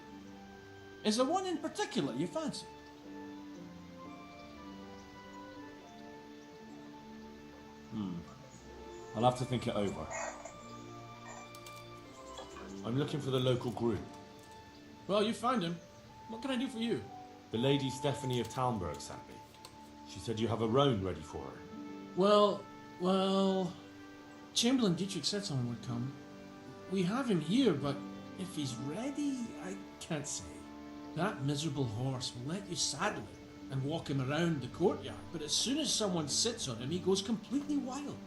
Is there one in particular you fancy? I'll have to think it over. I'm looking for the local groom. Well, you found him. What can I do for you? The Lady Stephanie of Talmberg sent me. She said you have a roan ready for her. Well... Chamberlain Dietrich said someone would come. We have him here, but if he's ready, I can't say. That miserable horse will let you saddle him and walk him around the courtyard, but as soon as someone sits on him, he goes completely wild.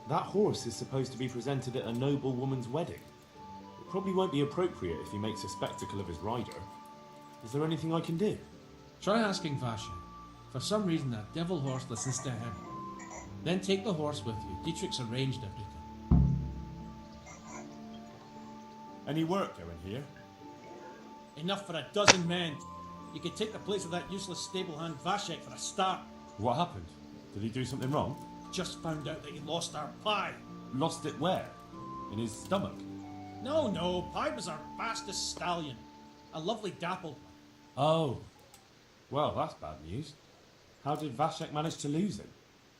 That horse is supposed to be presented at a noble woman's wedding. It probably won't be appropriate if he makes a spectacle of his rider. Is there anything I can do? Try asking Vasha. For some reason, that devil horse listens to him. Then take the horse with you. Dietrich's arranged everything. Any work going here? Enough for a dozen men. You could take the place of that useless stable hand Vashek for a start. What happened? Did he do something wrong? Just found out that he lost our pie. Lost it where? In his stomach? No, Pie was our fastest stallion. A lovely dappled one. Oh. Well, that's bad news. How did Vashek manage to lose him?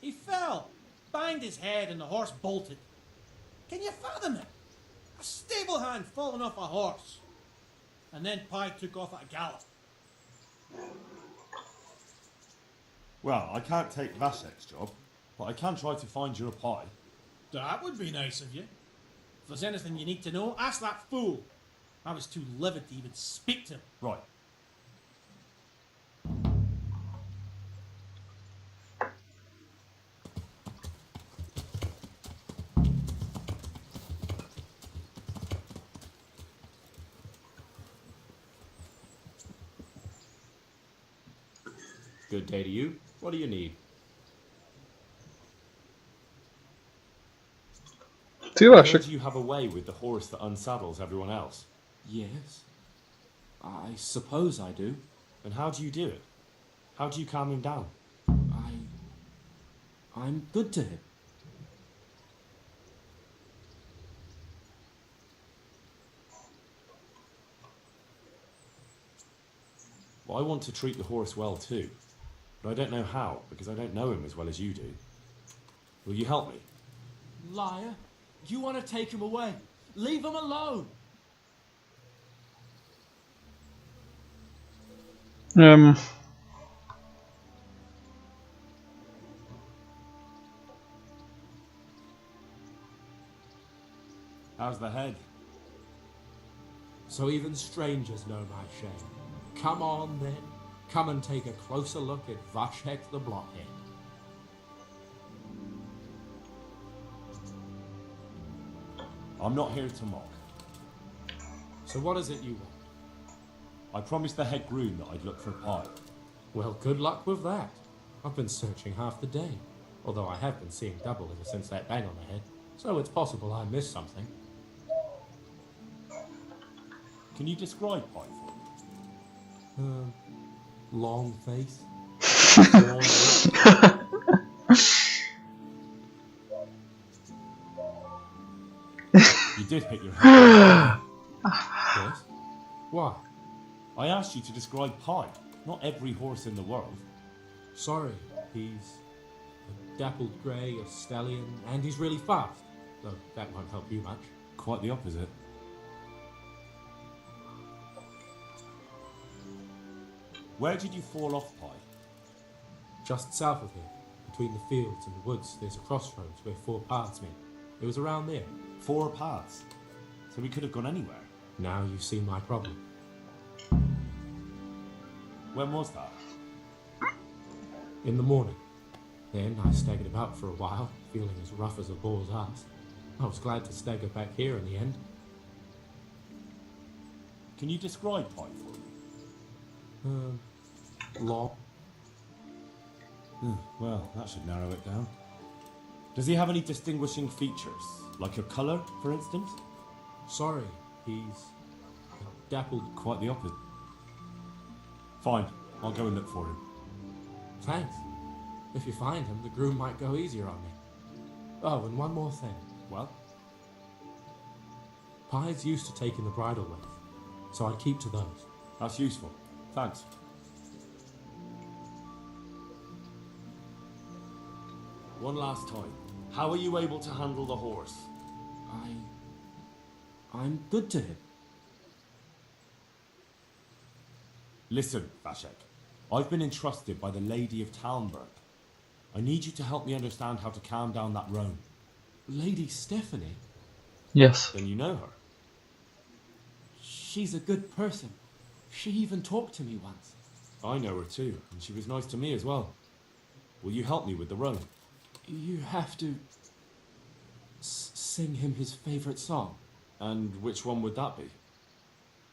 He fell, banged his head, and the horse bolted. Can you fathom it? A stable hand falling off a horse. And then Pie took off at a gallop. Well, I can't take Vashek's job, but I can try to find you a pie. That would be nice of you. If there's anything you need to know, ask that fool. I was too livid to even speak to him. Right. Good day to you. What do you need? I heard you have a way with the horse that unsaddles everyone else. Yes. I suppose I do. And how do you do it? How do you calm him down? I'm good to him. Well, I want to treat the horse well too. But I don't know how, because I don't know him as well as you do. Will you help me? Liar. You want to take him away. Leave him alone. How's the head? So even strangers know my shame. Come on then. Come and take a closer look at Vashek the Blockhead. I'm not here to mock. So what is it you want? I promised the head groom that I'd look for Pie. Well, good luck with that. I've been searching half the day. Although I have been seeing double ever since that bang on the head. So it's possible I missed something. Can you describe Pie for me? Long face. You did hit your head. Yes? Why? I asked you to describe Pie, not every horse in the world. Sorry, he's a dappled grey, a stallion, and he's really fast. Though that won't help you much. Quite the opposite. Where did you fall off, Pie? Just south of here, between the fields and the woods, there's a crossroads where 4 paths meet. It was around there. 4 paths? So we could have gone anywhere. Now you see my problem. When was that? In the morning. Then I staggered about for a while, feeling as rough as a bull's ass. I was glad to stagger back here in the end. Can you describe Pie for me? Long. Well, that should narrow it down. Does he have any distinguishing features? Like a colour, for instance? Sorry, he's dappled. Quite the opposite. Fine, I'll go and look for him. Thanks. If you find him, the groom might go easier on me. Oh, and one more thing. Well? Pies used to take in the bridal with, so I'd keep to those. That's useful. Thanks. One last time. How are you able to handle the horse? I'm good to him. Listen, Vashek. I've been entrusted by the Lady of Talmberg. I need you to help me understand how to calm down that roan. Lady Stephanie? Yes. Then you know her. She's a good person. She even talked to me once. I know her too, and she was nice to me as well. Will you help me with the roan? You have to sing him his favourite song. And which one would that be?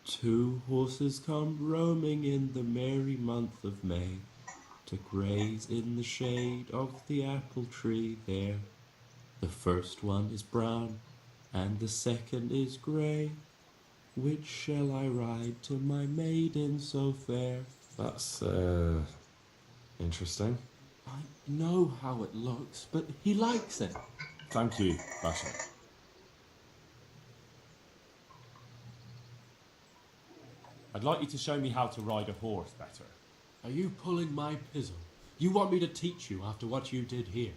2 horses come roaming in the merry month of May, to graze in the shade of the apple tree there. The first one is brown, and the second is grey. Which shall I ride to my maiden so fair? That's, interesting. I know how it looks, but he likes it. Thank you, Vashek. I'd like you to show me how to ride a horse better. Are you pulling my pizzle? You want me to teach you after what you did here?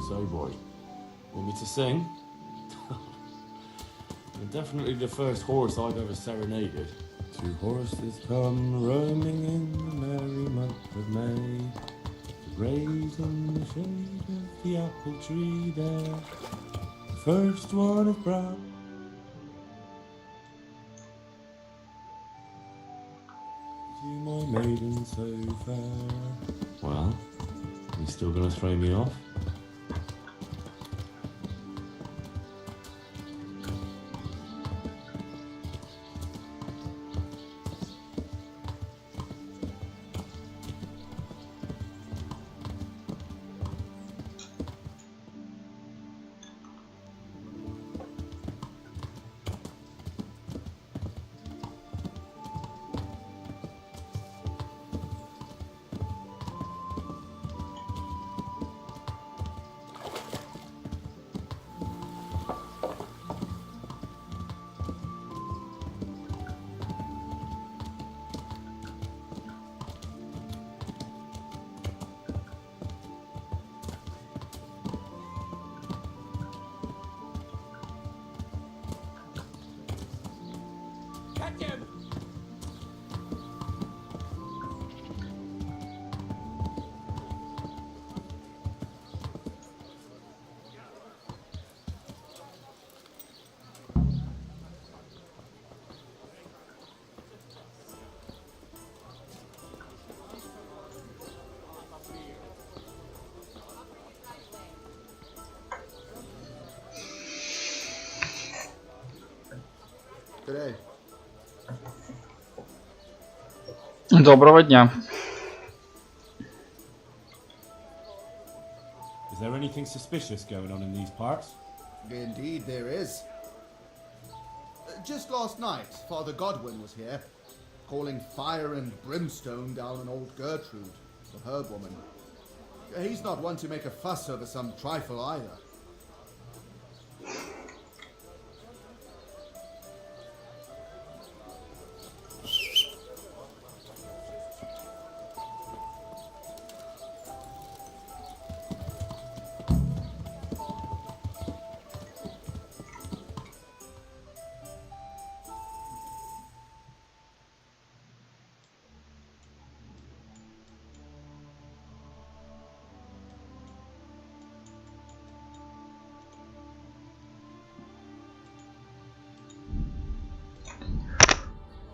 So, boy, want me to sing? You're definitely the first horse I've ever serenaded. 2 horses come roaming in the merry month of May, to graze in the shade of the apple tree there. The first one is brown. To my maiden so fair. Well, you still gonna throw me off? Today. Доброго дня. Is there anything suspicious going on in these parts? Indeed there is. Just last night, Father Godwin was here, calling fire and brimstone down on old Gertrude, the herb woman. He's not one to make a fuss over some trifle either.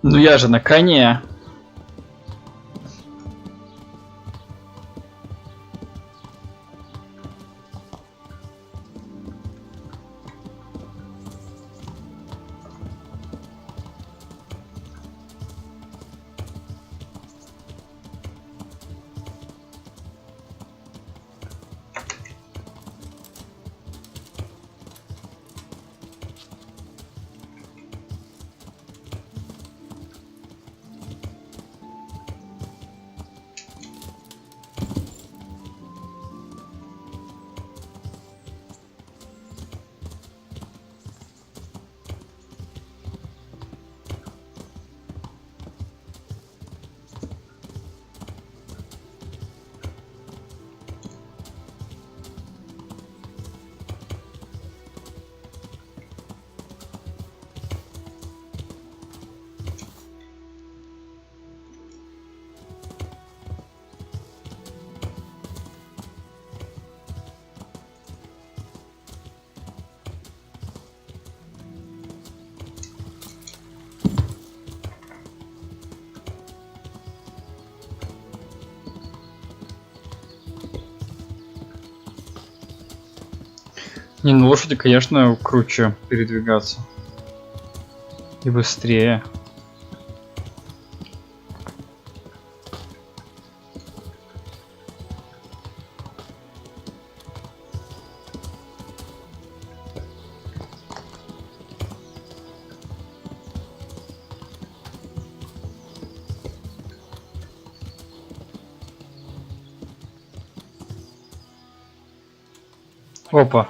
Ну я же на коне. Не, ну лошади, конечно, круче передвигаться. И быстрее. Опа.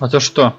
А то что?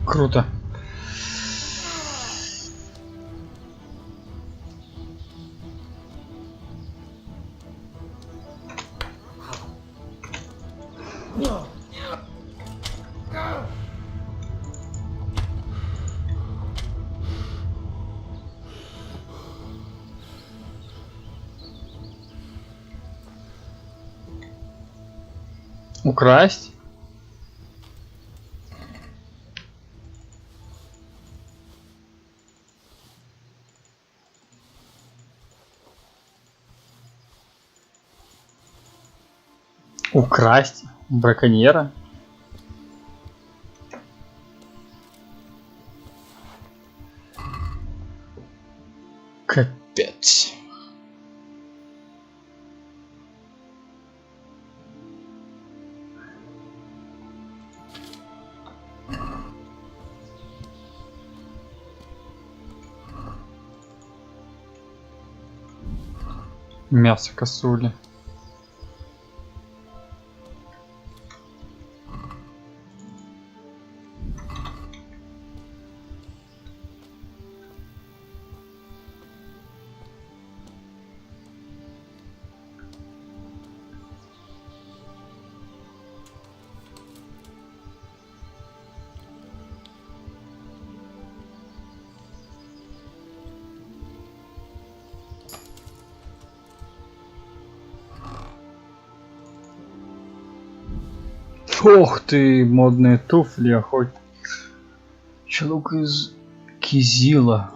Круто. Украсть? Украсть браконьера? Капец. Мясо косули. Ох ты, модные туфли, охотник. Чулок из кизила.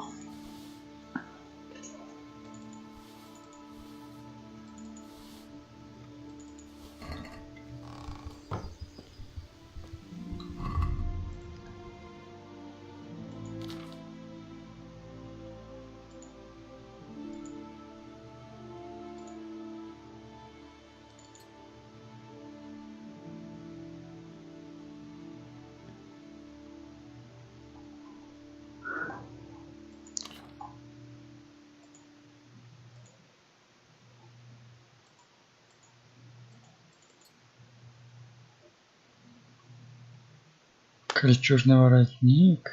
Кольчужный воротник.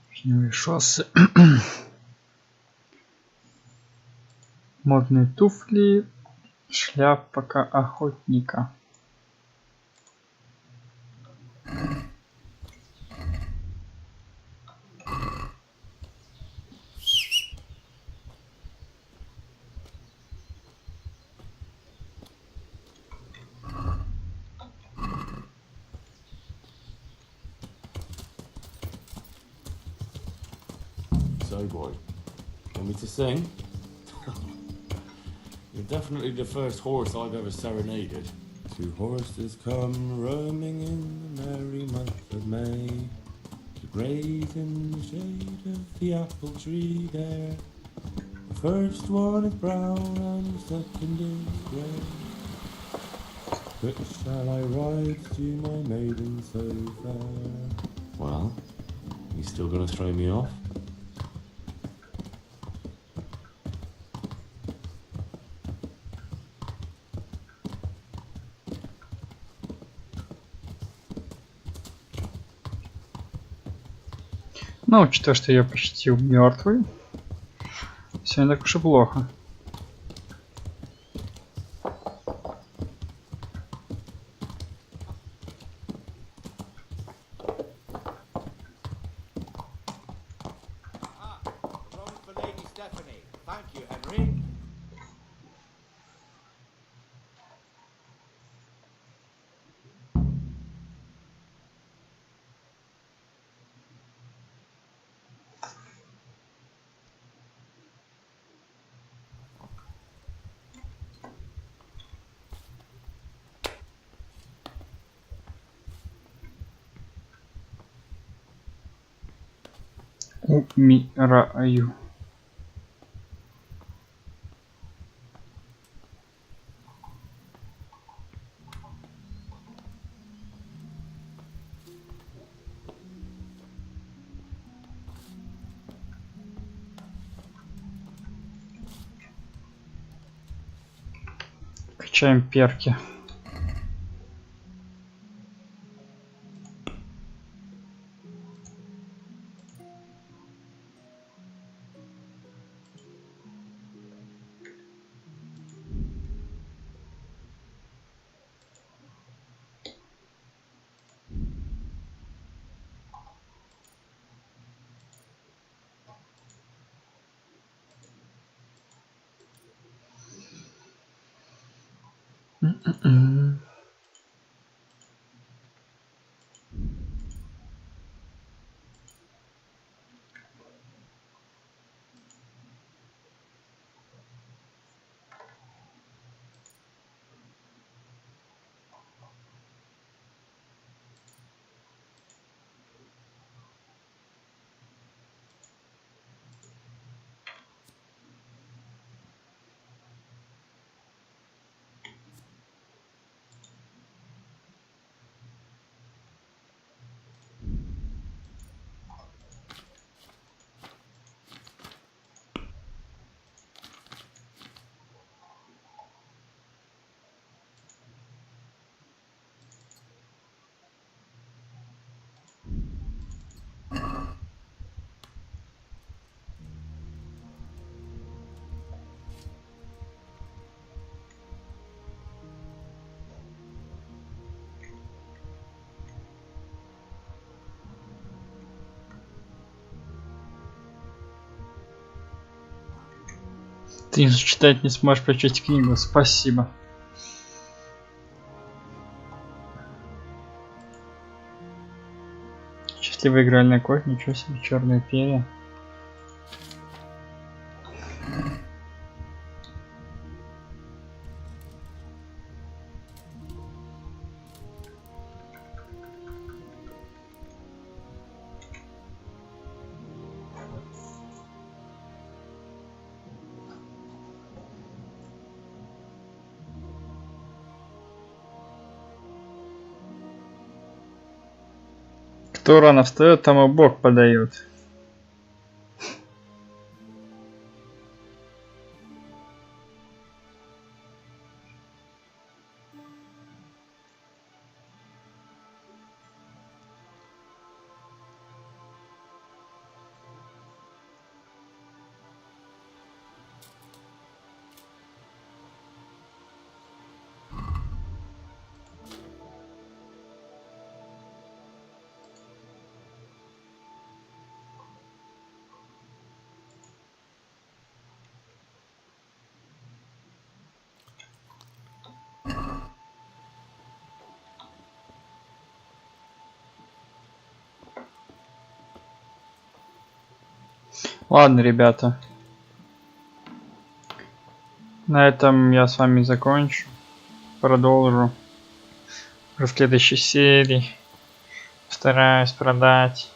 Вишневые шоссы. Модные туфли. Шляпка охотника. So, boy, want me to sing? You're definitely the first horse I've ever serenaded. Two horses come roaming in the merry month of May to graze in the shade of the apple tree there. The first one is brown and the second is grey. Which shall I ride to my maiden so fair? Well, you still gonna throw me off? Ну, учитывая, что я почти мертвый, все не так уж и плохо. Умираю. Качаем перки. Ты читать не сможешь прочесть книгу. Спасибо. Красивая игральная кость, ничего себе, черные перья. Кто рано встает, тому Бог подает. Ладно, ребята. На этом я с вами закончу. Продолжу в следующей серии. Постараюсь продать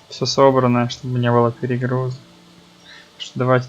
все собранное, чтобы не было перегруза. Давайте